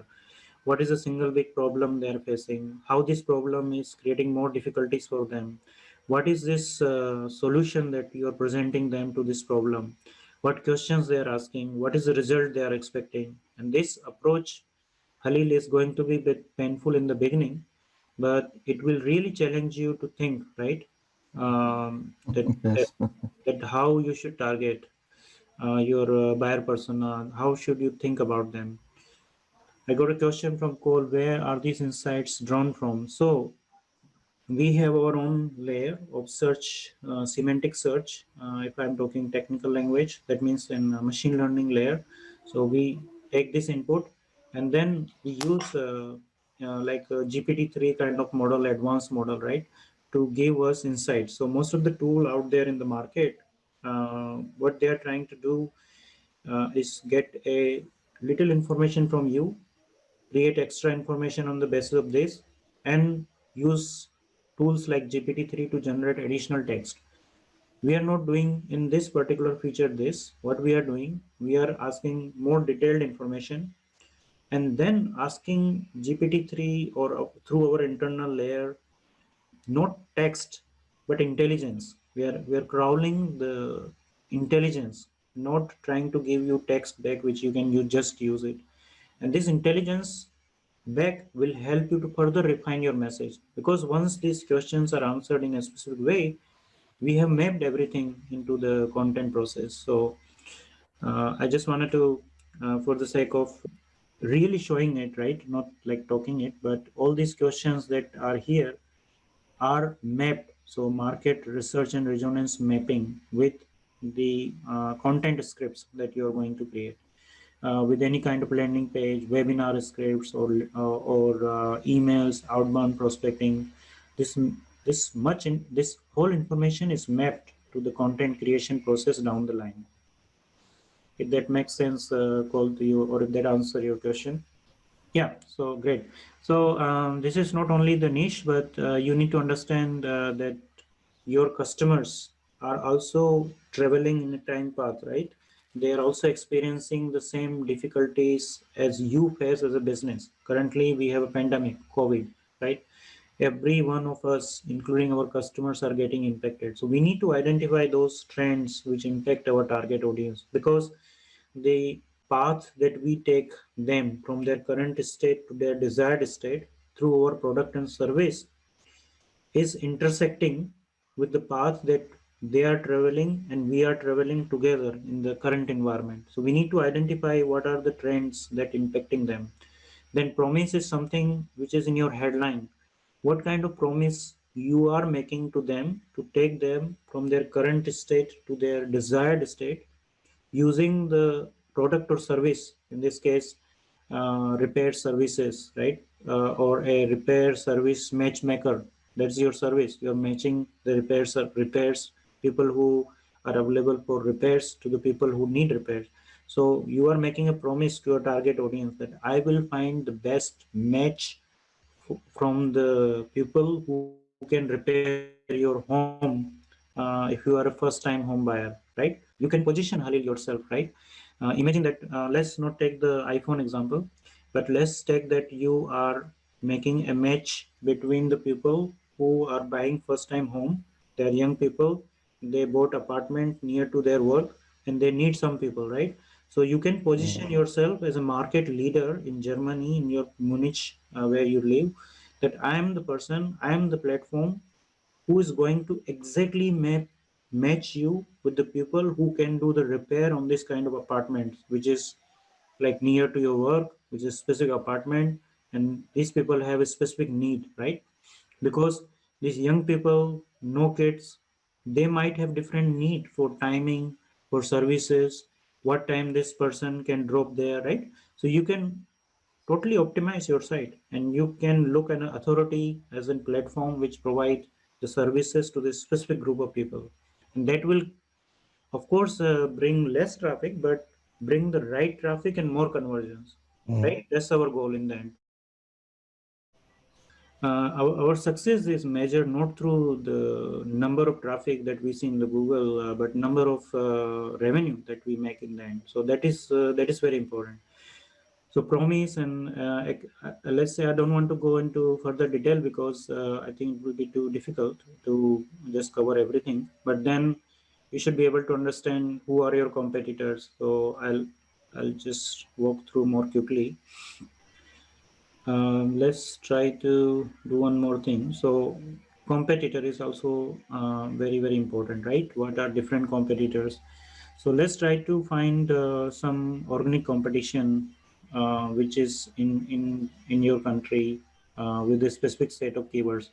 What is the single big problem they're facing? How this problem is creating more difficulties for them? What is this solution that you are presenting them to this problem? What questions they are asking? What is the result they are expecting? And this approach, Halil, is going to be a bit painful in the beginning, but it will really challenge you to think, right? That Yes. that how you should target your buyer persona. How should you think about them? I got a question from Cole. Where are these insights drawn from? So we have our own layer of search, semantic search. If I'm talking technical language, that means in machine learning layer. So we take this input and then we use like a GPT-3 kind of model, advanced model, right, to give us insights. So most of the tool out there in the market, what they are trying to do is get a little information from you, create extra information on the basis of this, and use tools like GPT-3 to generate additional text. We are not doing in this particular feature this. What we are doing, we are asking more detailed information and then asking GPT-3 or through our internal layer, not text, but intelligence. We are crawling the intelligence, not trying to give you text back, which you just use it. And this intelligence back will help you to further refine your message, because once these questions are answered in a specific way, we have mapped everything into the content process. So I just wanted to for the sake of really showing it, right, not like talking it, but all these questions that are here are mapped. So market research and resonance mapping with the content scripts that you are going to create with any kind of landing page, webinar scripts, or emails, outbound prospecting. This this whole information is mapped to the content creation process down the line. If that makes sense, call to you, or if that answer your question. Yeah, so great. So this is not only the niche, but you need to understand that your customers are also traveling in a time path, right? They are also experiencing the same difficulties as you face as a business. Currently, we have a pandemic, COVID, right? Every one of us, including our customers, are getting impacted. So we need to identify those trends which impact our target audience, because the path that we take them from their current state to their desired state through our product and service is intersecting with the path that they are traveling and we are traveling together in the current environment. So we need to identify what are the trends that impacting them. Then promise is something which is in your headline. What kind of promise you are making to them to take them from their current state to their desired state using the product or service, in this case, repair services, right? Or a repair service matchmaker. That's your service. You're matching the repairs, people who are available for repairs to the people who need repairs. So you are making a promise to your target audience that I will find the best match from the people who can repair your home if you are a first time home buyer, right? You can position Halil yourself, right? Imagine that, let's not take the iPhone example, but let's take that you are making a match between the people who are buying first time home. They're young people, they bought apartment near to their work and they need some people, right? So you can position yourself as a market leader in Germany, in your Munich, where you live, that I am the person, I am the platform who is going to exactly match you with the people who can do the repair on this kind of apartments, which is like near to your work, which is specific apartment, and these people have a specific need, right? Because these young people, no kids, they might have different need for timing, for services, what time this person can drop there, right? So you can totally optimize your site and you can look at an authority as a platform which provide the services to this specific group of people, and that will of course bring less traffic but bring the right traffic and more conversions, right? That's our goal in the end. Our success is measured not through the number of traffic that we see in the Google, but number of revenue that we make in the end. So that is very important. So promise and let's say I don't want to go into further detail because I think it will be too difficult to just cover everything. But then you should be able to understand who are your competitors. So I'll just walk through more quickly. Let's try to do one more thing. So competitor is also very important, right? What are different competitors? So let's try to find some organic competition which is in your country with a specific set of keywords.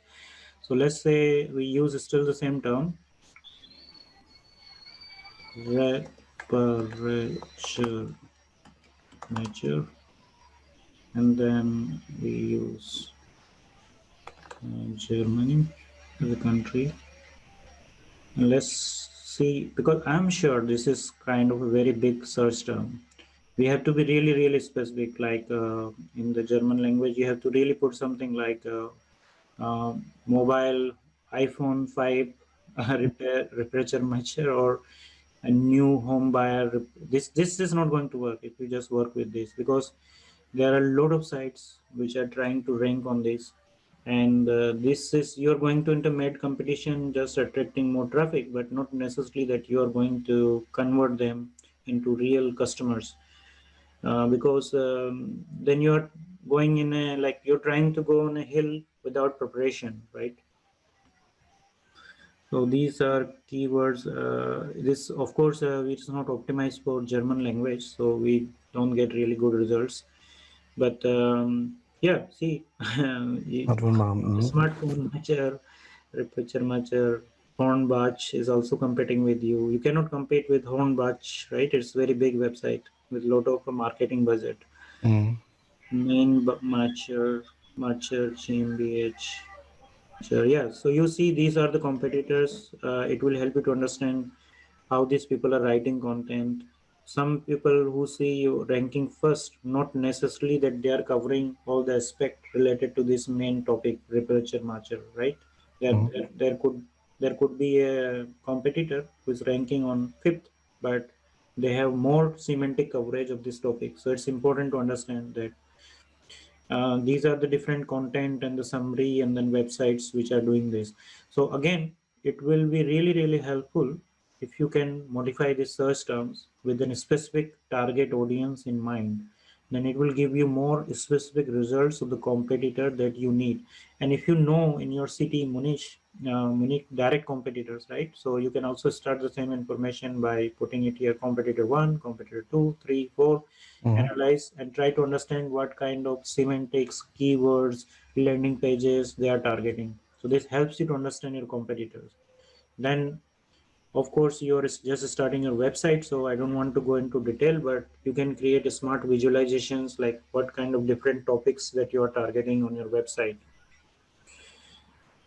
So let's say we use still the same term, reparature nature, and then we use Germany as a country. And let's see, because I'm sure this is kind of a very big search term. We have to be really specific. Like in the German language, you have to really put something like mobile iPhone 5 reparature matcher or a new home buyer. This is not going to work if you just work with this, because there are a lot of sites which are trying to rank on this, and this is you're going to enter mad competition, just attracting more traffic, but not necessarily that you are going to convert them into real customers, because then you're going in a, like you're trying to go on a hill without preparation, right? So these are keywords. This of course it's not optimized for German language, so we don't get really good results. But yeah, see, smartphone matcher, reparature matcher, Hornbach is also competing with you. You cannot compete with Hornbach, right? It's very big website with a lot of marketing budget. Matcher, GmbH. Sure, yeah. So you see, these are the competitors. It will help you to understand how these people are writing content. Some people who see you ranking first, not necessarily that they are covering all the aspect related to this main topic, reparature matcher, right? There could be a competitor who is ranking on fifth, but they have more semantic coverage of this topic. So it's important to understand that these are the different content and the summary and then websites which are doing this. So again, it will be really helpful if you can modify the search terms with a specific target audience in mind, then it will give you more specific results of the competitor that you need. And if you know in your city Munich direct competitors, right? So you can also start the same information by putting it here: competitor 1, competitor 2, 3, 4. Analyze and try to understand what kind of semantics, keywords, landing pages they are targeting. So this helps you to understand your competitors. Then of course you're just starting your website, so I don't want to go into detail, but you can create a smart visualizations like what kind of different topics that you are targeting on your website.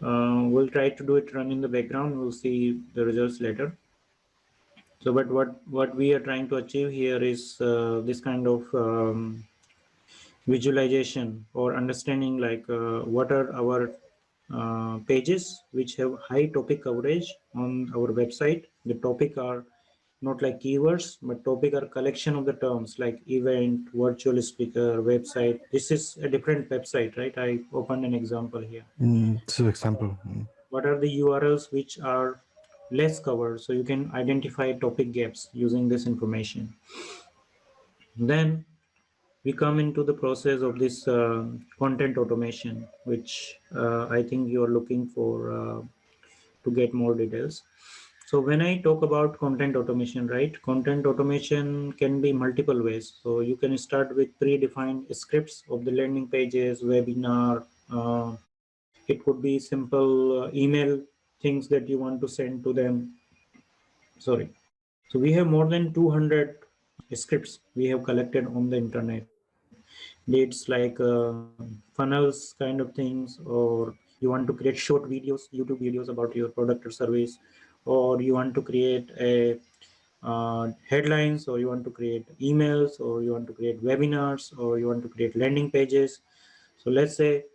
We'll try to do it run in the background. We'll see the results later. So but what we are trying to achieve here is this kind of visualization or understanding, like what are our pages which have high topic coverage on our website. The topic are not like keywords, but topic are collection of the terms like event, virtual speaker, website. This is a different website, right? I opened an example here. So example. What are the URLs which are less covered? So you can identify topic gaps using this information. Then we come into the process of this content automation, which I think you are looking for to get more details. So when I talk about content automation, right, content automation can be multiple ways. So you can start with predefined scripts of the landing pages, webinar. It could be simple email things that you want to send to them. Sorry. So we have more than 200 scripts we have collected on the internet. It's like funnels kind of things, or you want to create short videos, YouTube videos about your product or service, or you want to create a headlines, or you want to create emails, or you want to create webinars, or you want to create landing pages. So let's say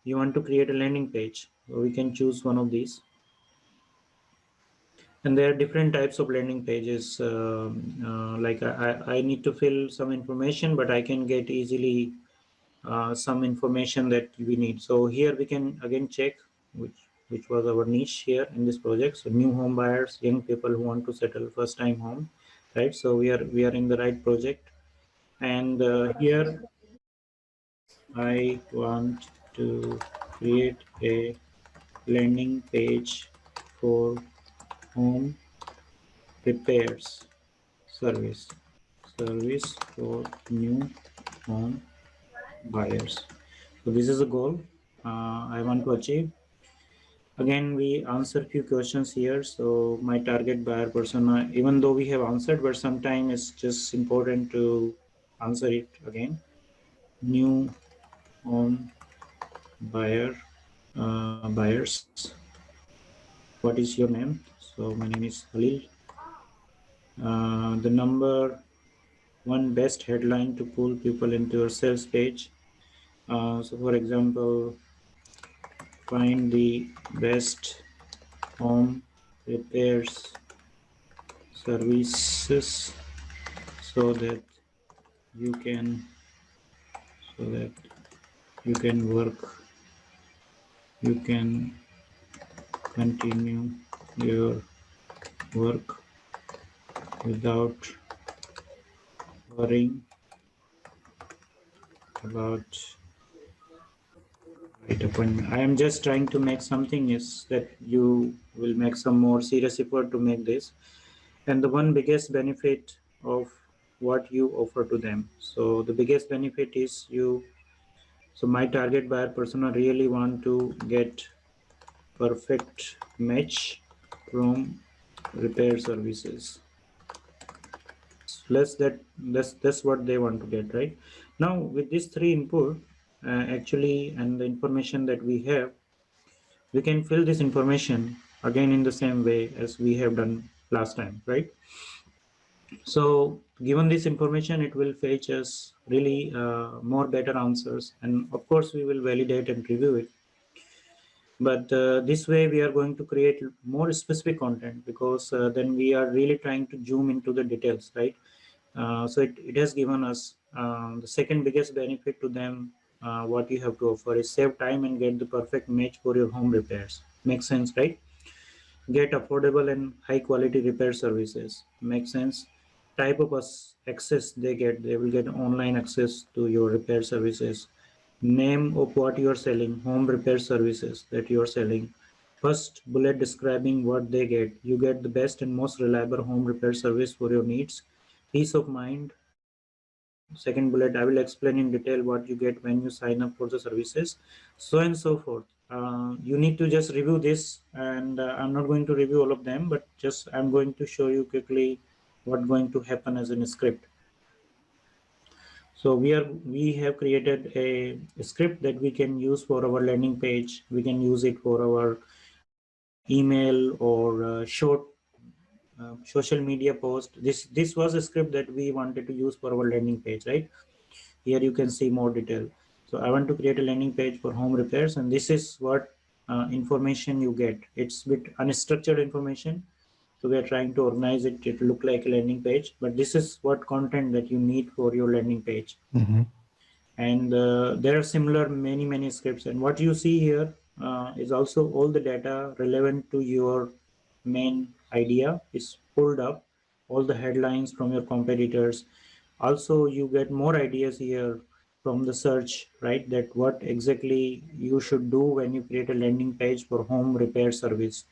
you want to create a landing page, so we can choose one of these. And there are different types of landing pages. Like I need to fill some information, but I can get easily some information that we need. So here we can again check which was our niche here in this project. So new home buyers, young people who want to settle first time home, right? So we are in the right project. And here I want to create a landing page for home repairs service for new home buyers. So this is a goal I want to achieve. Again, we answer few questions here. So my target buyer persona, even though we have answered, but sometimes it's just important to answer it again. New home buyers. What is your name? So my name is Halil. The number one best headline to pull people into your sales page. So for example, find the best home repairs services so that you can work, you can continue your work without worrying about right appointment. I am just trying to make something is that you will make some more serious effort to make this. And the one biggest benefit of what you offer to them. So the biggest benefit is so my target buyer persona really want to get perfect match from repair services. That's what they want to get, right? Now with these three input, actually, and the information that we have, we can fill this information again in the same way as we have done last time, right? So given this information, it will fetch us really more better answers, and of course we will validate and review it. But this way we are going to create more specific content, because then we are really trying to zoom into the details, right? So it has given us the second biggest benefit to them. What you have to offer is save time and get the perfect match for your home repairs. Makes sense, right? Get affordable and high quality repair services. Makes sense. type of access they get. They will get online access to your repair services, name of what you are selling, home repair services that you are selling. First bullet describing what they get. You get the best and most reliable home repair service for your needs, peace of mind. Second bullet, I will explain in detail what you get when you sign up for the services, so and so forth. You need to just review this, and I'm not going to review all of them, but just I'm going to show you quickly what's going to happen as in a script. So we have created a script that we can use for our landing page. We can use it for our email or short social media post. This was a script that we wanted to use for our landing page, right? Here you can see more detail. So I want to create a landing page for home repairs, and this is what information you get. It's a bit unstructured information, so we are trying to organize it to look like a landing page, but this is what content that you need for your landing page. And there are similar many scripts, and what you see here is also all the data relevant to your main idea is pulled up, all the headlines from your competitors. Also you get more ideas here from the search, right, that what exactly you should do when you create a landing page for home repair service.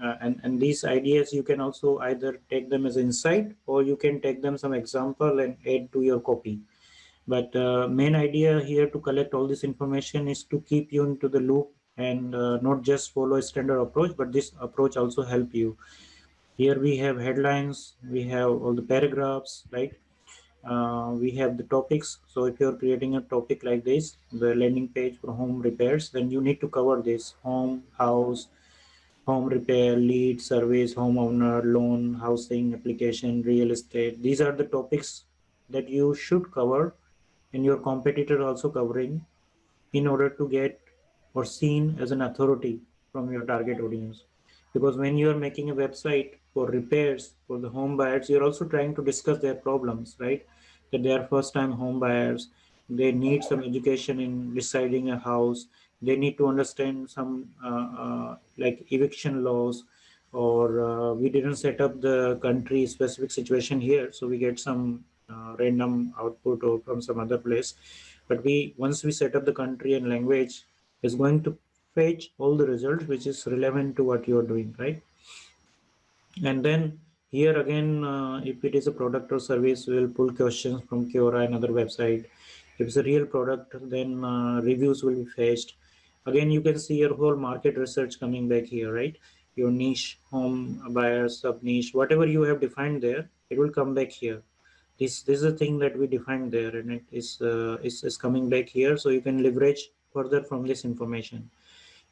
And these ideas you can also either take them as insight, or you can take them some example and add to your copy. But main idea here to collect all this information is to keep you into the loop, and not just follow a standard approach, but this approach also help you. Here we have headlines, we have all the paragraphs, right? We have the topics. So if you're creating a topic like this, the landing page for home repairs, then you need to cover this: home, house, home repair, lead, service, homeowner, loan, housing, application, real estate. These are the topics that you should cover, and your competitor also covering, in order to get or seen as an authority from your target audience. Because when you are making a website for repairs for the home buyers, you're also trying to discuss their problems, right? That they are first time home buyers, they need some education in deciding a house, they need to understand some like eviction laws, or we didn't set up the country specific situation here, so we get some random output or from some other place. But we once we set up the country and language, is going to fetch all the results which is relevant to what you are doing, right? And then here again, if it is a product or service, we will pull questions from Quora, another website. If it's a real product, then reviews will be fetched. Again, you can see your whole market research coming back here, right? Your niche, home buyers, sub niche, whatever you have defined there, it will come back here. This is a thing that we defined there, and it is coming back here, so you can leverage further from this information.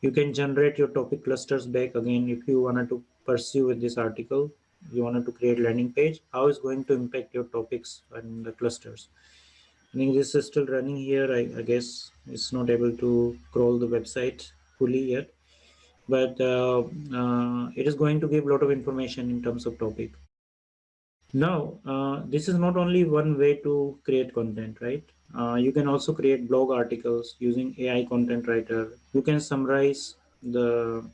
You can generate your topic clusters back again if you wanted to pursue with this article. You wanted to create landing page, how is going to impact your topics and the clusters. I think this is still running here. I guess it's not able to crawl the website fully yet, but it is going to give a lot of information in terms of topic. Now, this is not only one way to create content, right? You can also create blog articles using AI content writer. You can summarize the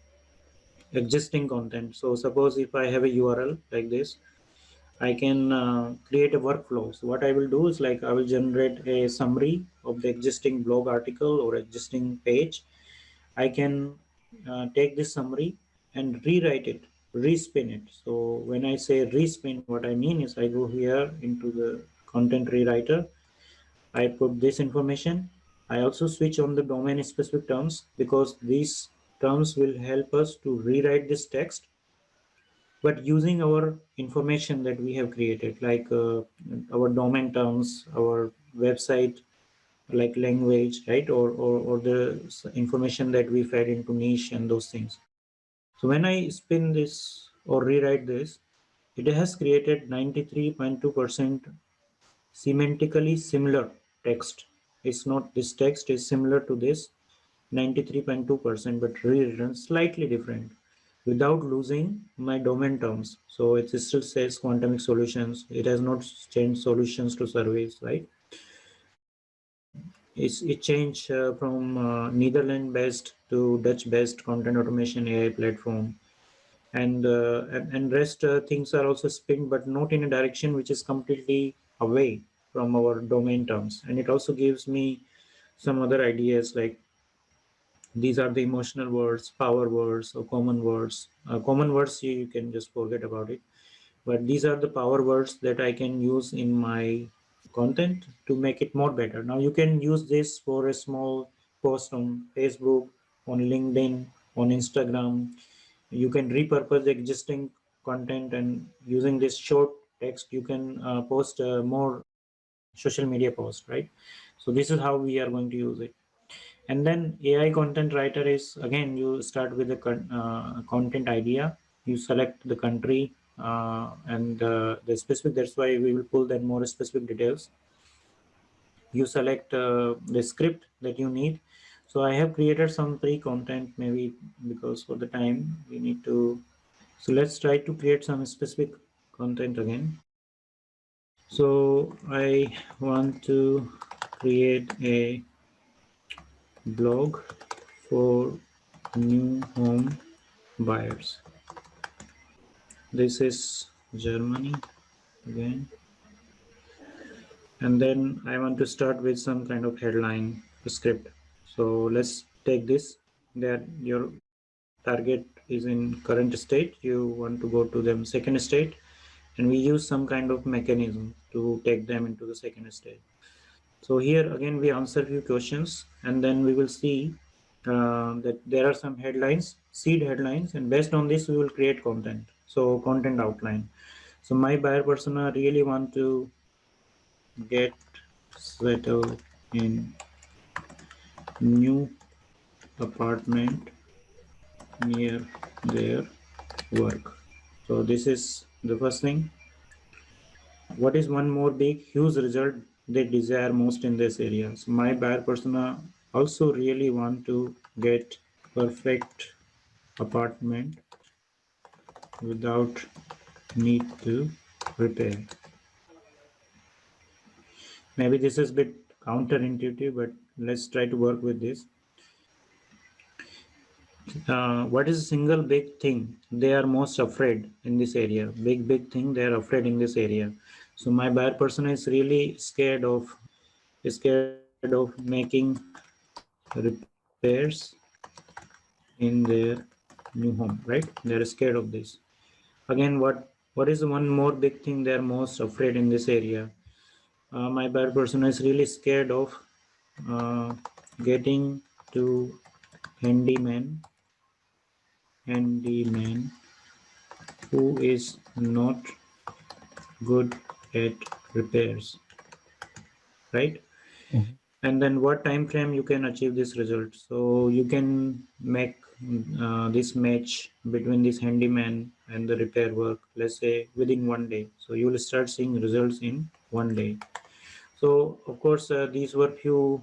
existing content. So suppose if I have a URL like this, I can create a workflow. So what I will do is, like, I will generate a summary of the existing blog article or existing page. I can take this summary and rewrite it, respin it. So when I say respin, what I mean is I go here into the content rewriter. I put this information. I also switch on the domain specific terms, because these terms will help us to rewrite this text, but using our information that we have created, like our domain terms, our website, like language, right? Or the information that we fed into niche and those things. So when I spin this or rewrite this, it has created 93.2% semantically similar text. It's not, this text is similar to this 93.2%, but rewritten slightly different without losing my domain terms. So it still says quantumic solutions. It has not changed solutions to service, right? It changed from Netherlands based to Dutch based content automation AI platform. and rest things are also spin, but not in a direction which is completely away from our domain terms. And it also gives me some other ideas, like these are the emotional words, power words, or common words. Common words, you can just forget about it, but these are the power words that I can use in my content to make it more better. Now you can use this for a small post on Facebook, on LinkedIn, on Instagram. You can repurpose the existing content, and using this short text you can post more social media posts, right? So this is how we are going to use it. And then AI content writer is, again, you start with the content idea, you select the country and the specific, that's why we will pull then more specific details. You select the script that you need. So I have created some pre-content, maybe because for the time we need to. So let's try to create some specific content again. So I want to create a blog for new home buyers. This is Germany again. And then I want to start with some kind of headline script. So let's take this, that your target is in current state, you want to go to them second state, and we use some kind of mechanism to take them into the second state. So here again we answer few questions, and then we will see that there are some headlines, seed headlines, and based on this we will create content. So content outline. So my buyer persona really want to get settled in new apartment near their work. So this is the first thing. What is one more big huge result they desire most in this area? So my buyer persona also really want to get perfect apartment without need to repair. Maybe this is a bit counterintuitive, but let's try to work with this. What is a single big thing they are most afraid in this area? Big thing they are afraid in this area. So my buyer persona is really scared of making repairs in their new home, right? They are scared of this. Again, what is one more big thing they are most afraid in this area? My buyer persona is really scared of uh, getting to handyman handyman who is not good at repairs, right? Mhm. And then what time frame you can achieve this result? So you can make this match between this handyman and the repair work, let's say within 1 day. So you will start seeing results in 1 day. So of course these were few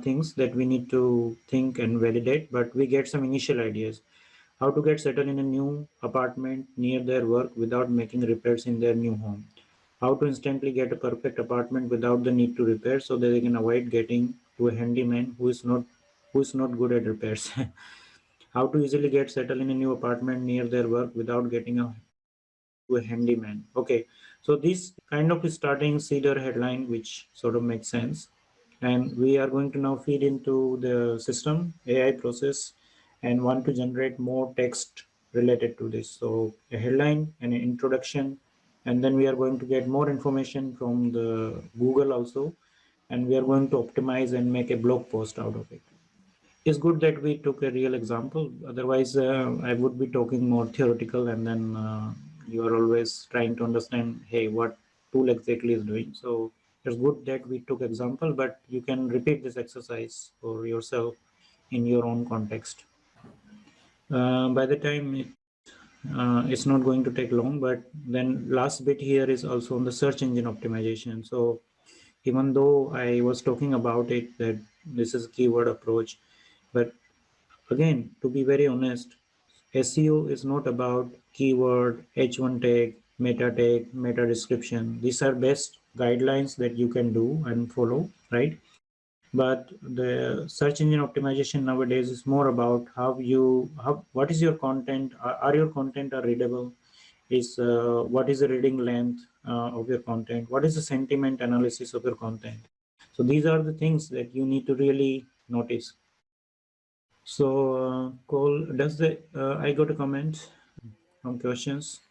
things that we need to think and validate, but we get some initial ideas. How to get settled in a new apartment near their work without making repairs in their new home. How to instantly get a perfect apartment without the need to repair, so that they can avoid getting to a handyman who is not good at repairs. How to easily get settled in a new apartment near their work without getting to a handyman. Okay, so this kind of is starting seeder headline, which sort of makes sense. And we are going to now feed into the system AI process and want to generate more text related to this. So a headline and an introduction, and then we are going to get more information from the Google also, and we are going to optimize and make a blog post out of it. It's good that we took a real example. Otherwise, I would be talking more theoretical, and then you are always trying to understand, hey, what tool exactly is doing. So it's good that we took example, but you can repeat this exercise for yourself in your own context. By the time it's not going to take long, but then last bit here is also on the search engine optimization. So even though I was talking about it, that this is keyword approach, but again, to be very honest, SEO is not about keyword, H1 tag, meta description. These are best guidelines that you can do and follow, right? But the search engine optimization nowadays is more about what is your content, are your content are readable, is what is the reading length of your content, what is the sentiment analysis of your content. So these are the things that you need to really notice. So Cole, does the I got a comment from questions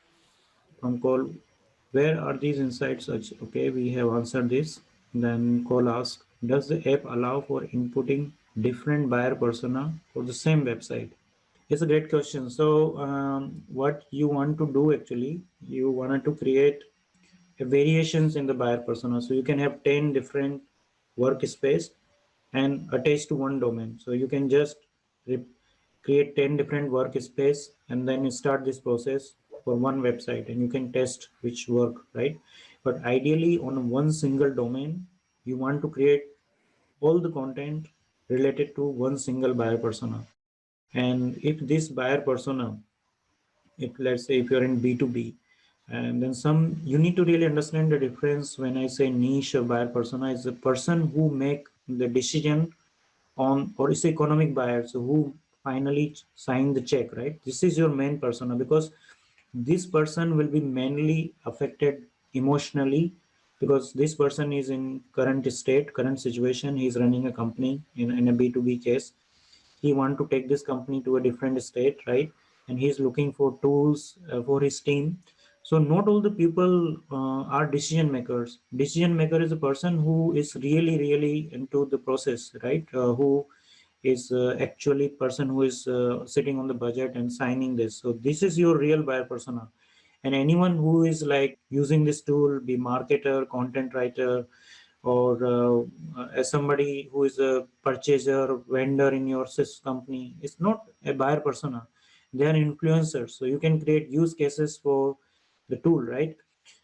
from Cole. Where are these insights? Okay, we have answered this. Then Cole asks, does the app allow for inputting different buyer persona for the same website? It's a great question. So what you want to do actually, you wanted to create variations in the buyer persona. So you can have 10 different workspace and attached to one domain. So you can just create 10 different workspace and then you start this process for one website and you can test which work, right? But ideally on one single domain, you want to create all the content related to one single buyer persona. And if this buyer persona, if let's say if you're in B2B, and then you need to really understand the difference. When I say niche or buyer persona, is the person who make the decision on, or it's economic buyer, so who finally sign the check, right? This is your main persona, because this person will be mainly affected emotionally, because this person is in current situation, he's running a company in a B2B case. He want to take this company to a different state, right? And he's looking for tools for his team. So not all the people are decision makers. Decision maker is a person who is really into the process, right? Who is actually person who is sitting on the budget and signing this. So this is your real buyer persona. And anyone who is like using this tool, be marketer, content writer, or as somebody who is a purchaser, vendor in your company, it's not a buyer persona. They are influencers. So you can create use cases for the tool, right?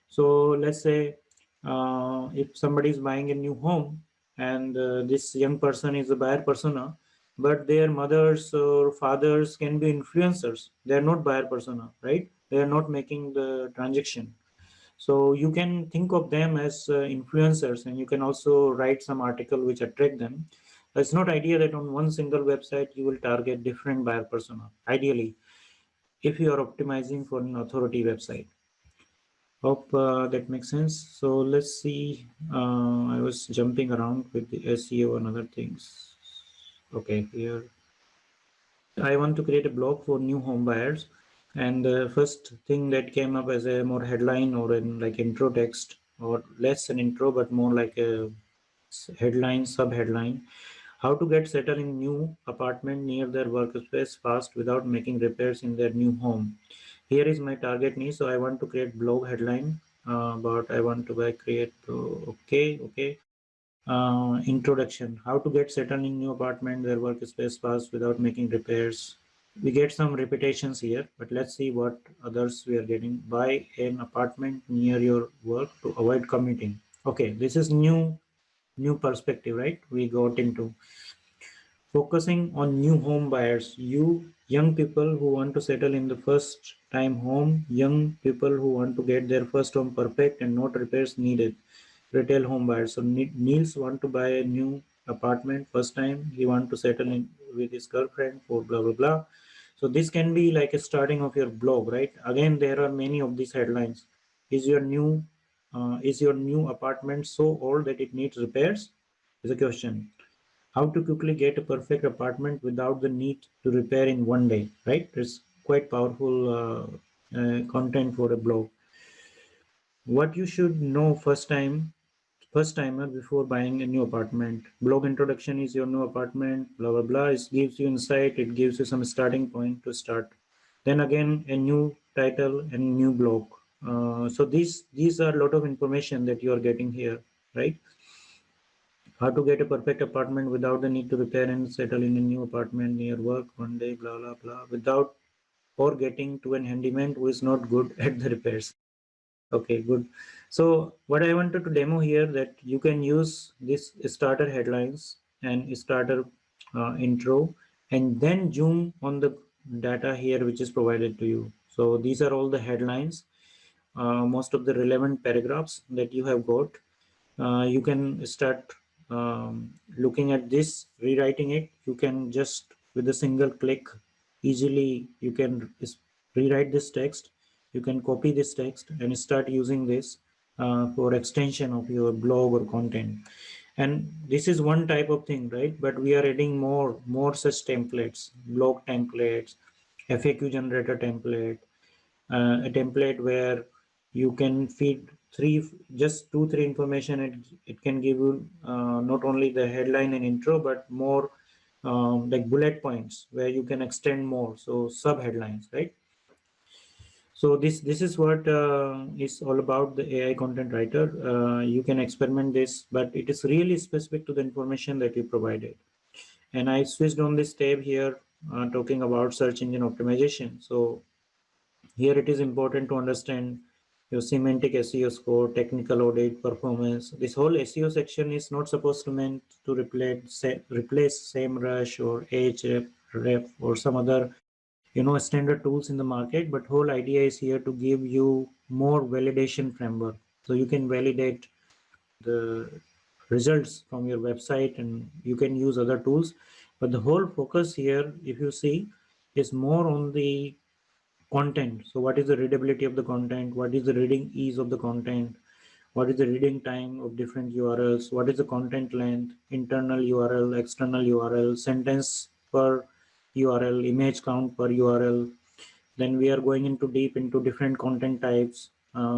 So let's say if somebody is buying a new home and this young person is a buyer persona, but their mothers or fathers can be influencers. They are not buyer persona, right? They are not making the transaction. So you can think of them as influencers, and you can also write some article which attract them. It's not idea that on one single website you will target different buyer persona. Ideally, if you are optimizing for an authority website. Hope that makes sense. So let's see. I was jumping around with the SEO and other things. Okay, here I want to create a blog for new home buyers, and the first thing that came up as a more headline or in like intro text, or less an intro but more like a headline, sub headline: how to get settled in new apartment near their workspace fast without making repairs in their new home. Here is my target niche. So I want to create blog headline, but I want to create okay. Introduction: how to get settled in new apartment, their workspace fast without making repairs. We get some repetitions here, but let's see what others we are getting. Buy an apartment near your work to avoid commuting. Okay, this is new perspective, right? We got into focusing on new home buyers, you young people who want to settle in the first time home, young people who want to get their first home perfect and not repairs needed, retail home buyers. So Niels want to buy a new apartment first time, he want to settle in with his girlfriend for blah blah blah. So this can be like a starting of your blog, right? Again, there are many of these headlines. Is your new apartment so old that it needs repairs, is a question. How to quickly get a perfect apartment without the need to repair in one day, right? It's quite powerful content for a blog. What you should know first timer before buying a new apartment. Blog introduction is your new apartment, blah blah blah. It gives you insight, it gives you some starting point to start. Then again a new title and new blog. So these are a lot of information that you are getting here, right? How to get a perfect apartment without the need to repair and settle in a new apartment near work one day, blah blah blah, without or getting to an handyman who is not good at the repairs. Okay, good. So what I wanted to demo here, that you can use this starter headlines and starter intro, and then zoom on the data here which is provided to you. So these are all the headlines, most of the relevant paragraphs that you have got. You can start looking at this, rewriting it, you can just with a single click easily you can rewrite this text. You can copy this text and start using this for extension of your blog or content. And this is one type of thing, right? But we are adding more such templates, blog templates, FAQ generator template, a template where you can feed just two three information. It can give you not only the headline and intro but more like bullet points where you can extend more, so sub headlines, right? So this is what is all about the AI content writer. You can experiment this, but it is really specific to the information that you provided. And I switched on this tab here, talking about search engine optimization. So here it is important to understand your semantic SEO score, technical audit, performance. This whole SEO section is not supposed to meant to replace SEMrush or Ahref or some other standard tools in the market. But whole idea is here to give you more validation framework, so you can validate the results from your website and you can use other tools. But the whole focus here, if you see, is more on the content. So what is the readability of the content? What is the reading ease of the content? What is the reading time of different URLs? What is the content length? Internal URL, external URL, sentence per URL, image count per URL. Then we are going into deep into different content types,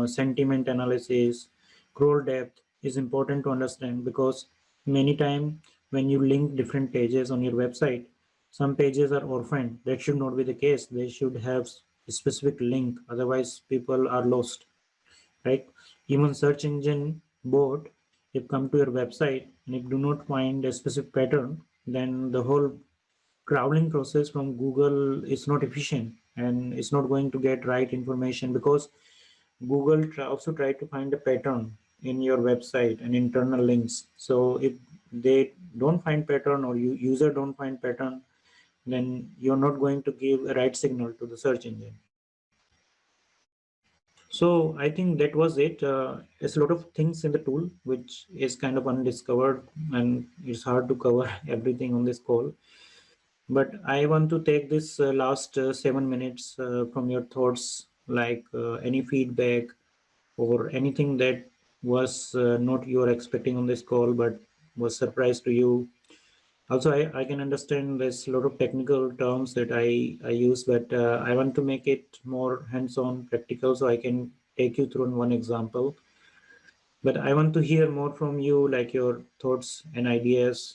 sentiment analysis, scroll depth is important to understand, because many time when you link different pages on your website, some pages are orphaned. That should not be the case. They should have a specific link, otherwise people are lost, right? Even search engine bot, if come to your website and if do not find a specific pattern, then the whole crawling process from Google is not efficient and it's not going to get right information, because Google also try to find a pattern in your website and internal links. So if they don't find pattern or user don't find pattern, then you're not going to give a right signal to the search engine. So I think that was it. There's a lot of things in the tool which is kind of undiscovered and it's hard to cover everything on this call. But I want to take this last 7 minutes from your thoughts, like any feedback or anything that was not you're expecting on this call, but was surprise to you. Also, I can understand there's a lot of technical terms that I use, but I want to make it more hands-on practical so I can take you through one example. But I want to hear more from you, like your thoughts and ideas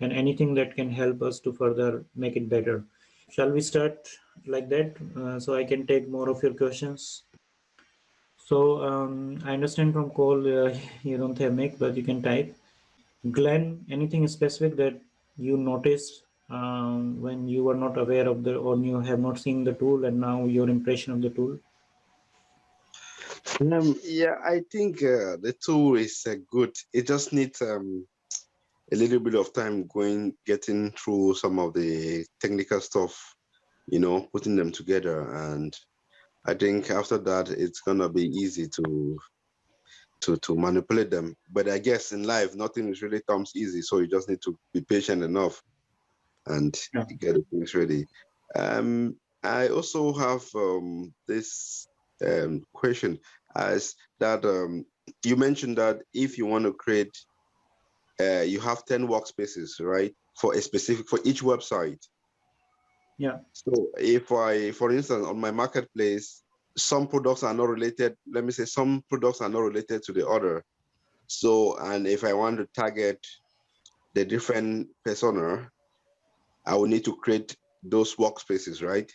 and anything that can help us to further make it better. Shall we start like that so I can take more of your questions? So I understand from call you don't have mic, but you can type. Glenn, anything specific that you noticed when you were not aware of the, or you have not seen the tool, and now your impression of the tool? Yeah, I think the tool is good. It just needs a little bit of time getting through some of the technical stuff, putting them together. And I think after that, it's gonna be easy to manipulate them. But I guess in life, nothing really comes easy, so you just need to be patient enough and get the things ready. I also have this question, as that you mentioned that if you want to create, you have 10 workspaces, right, for each website. Yeah. So if for instance, on my marketplace, some products are not related. Let me say some products are not related to the other. So, and if I want to target the different persona, I will need to create those workspaces, right?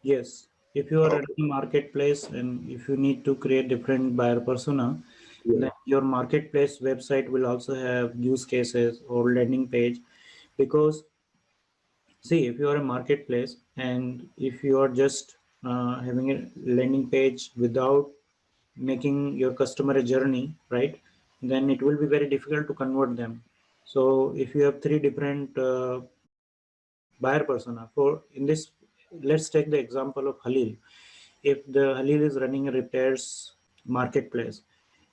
Yes. If you are Okay. running a marketplace and if you need to create different buyer persona, then your marketplace website will also have use cases or landing page. Because see, if you are a marketplace and if you are just having a landing page without making your customer a journey, right, then it will be very difficult to convert them. So if you have three different buyer persona, for in this, let's take the example of Halil. If the Halil is running a repairs marketplace,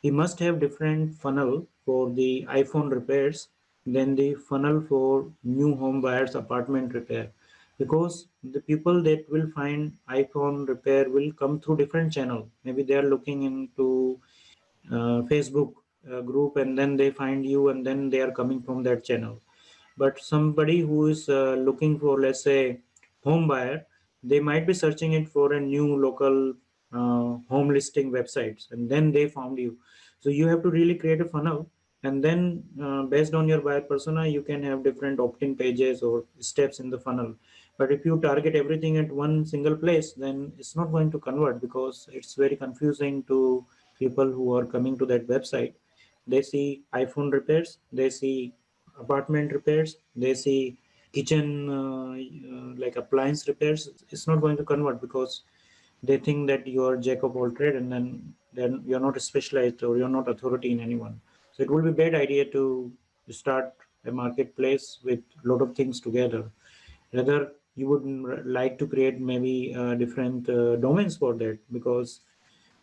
he must have different funnel for the iPhone repairs than the funnel for new home buyers apartment repair, because the people that will find iPhone repair will come through different channel. Maybe they are looking into Facebook group, and then they find you, and then they are coming from that channel. But somebody who is looking for, let's say, home buyer, they might be searching it for a new local home listing websites, and then they found you. So you have to really create a funnel, and then based on your buyer persona, you can have different opt-in pages or steps in the funnel. But if you target everything at one single place, then it's not going to convert, because it's very confusing to people who are coming to that website. They see iPhone repairs, they see apartment repairs, they see kitchen like appliance repairs. It's not going to convert, because they think that you are jack of all trade, and then you're not specialized, or you're not authority in anyone. So it will be bad idea to start a marketplace with a lot of things together. Rather, you would like to create maybe different domains for that, because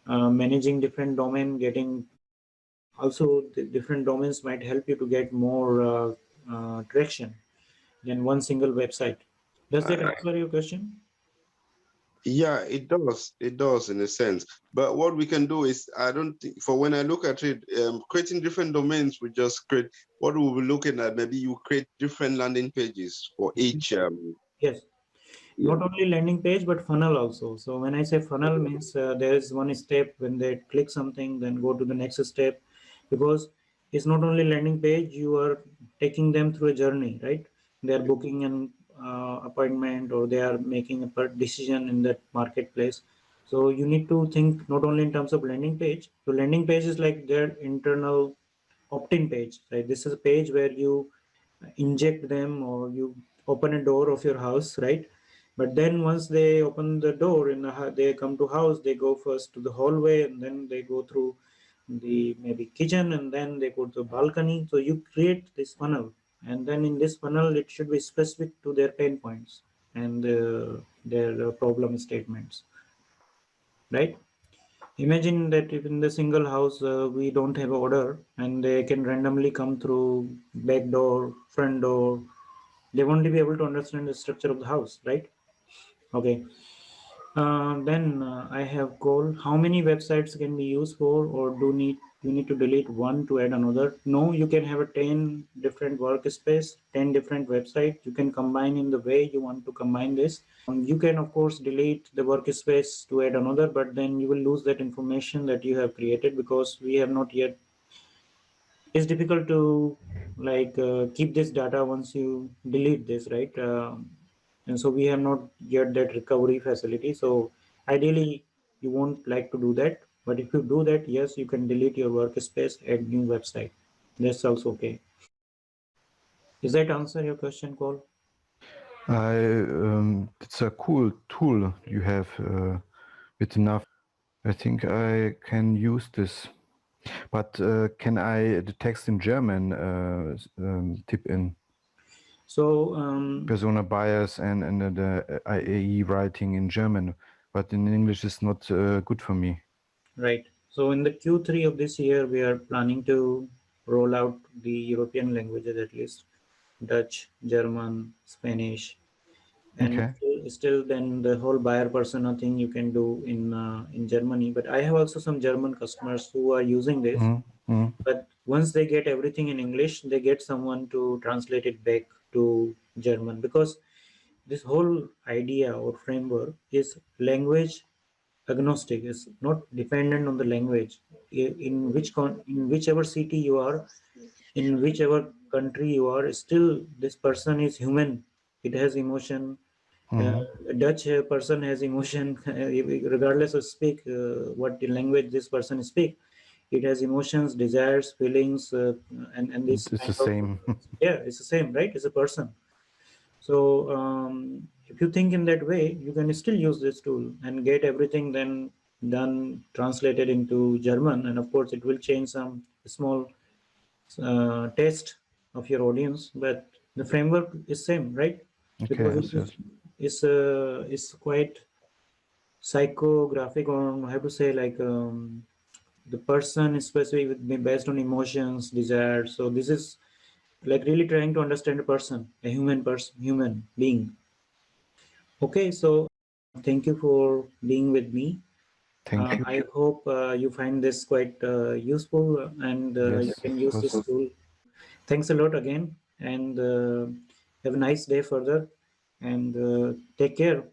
managing different domain, getting also the different domains might help you to get more traction than one single website. Does that I, answer your question? Yeah, it does. It does in a sense. But what we can do is, I don't think, for when I look at it, creating different domains, we just create what we'll be looking at. Maybe you create different landing pages for each. Yes. Yeah. Not only landing page, but funnel also. So when I say funnel, means there is one step when they click something, then go to the next step, because it's not only landing page, you are taking them through a journey, right? They are booking an appointment, or they are making a decision in that marketplace. So you need to think not only in terms of landing page. So landing page is like their internal opt-in page, right? This is a page where you inject them, or you open a door of your house, right? But then once they open the door in they come to house, they go first to the hallway, and then they go through the maybe kitchen, and then they go to the balcony. So you create this funnel, and then in this funnel it should be specific to their pain points and their problem statements, right? Imagine that if in the single house we don't have order, and they can randomly come through back door, front door, they won't be able to understand the structure of the house, right? Okay. Then I have called how many websites can be used for, or do need you need to delete one to add another? No, you can have a 10 different workspace, 10 different websites. You can combine in the way you want to combine this. You can of course delete the workspace to add another, but then you will lose that information that you have created, because we have not yet, it's difficult to like keep this data once you delete this, right? And so we have not yet that recovery facility. So ideally you won't like to do that, but if you do that, yes, you can delete your workspace, add new website. That's also okay. Does that answer your question, Cole? It's a cool tool you have with enough. I think I can use this. But can I the text in German tip in So persona bias and the IAE writing in German, but in English is not good for me. right. So in the Q3 of this year, we are planning to roll out the European languages, at least Dutch, German, Spanish, and Okay. still then the whole buyer persona thing you can do in Germany. But I have also some German customers who are using this. Mm-hmm. But once they get everything in English, they get someone to translate it back to German, because this whole idea or framework is language agnostic, is not dependent on the language. In whichever city you are, in whichever country you are, still this person is human. It has emotion. uh, Mm-hmm. a Dutch person has emotion, regardless of speak what the language this person speak. It has emotions, desires, feelings, and this It's the kind of, same. yeah, it's the same, right? It's a person. So if you think in that way, you can still use this tool and get everything then done, translated into German, and of course it will change some small taste of your audience, but the framework is same, right? Okay, Because yes, yes. it's quite psychographic, or I have to say like the person especially based on emotions, desires. So this is like really trying to understand a person, a human being. Okay, so thank you for being with me. Thank you. I hope you find this quite useful and you Yes, can of use this course. tool. Thanks a lot again, and have a nice day further, and take care.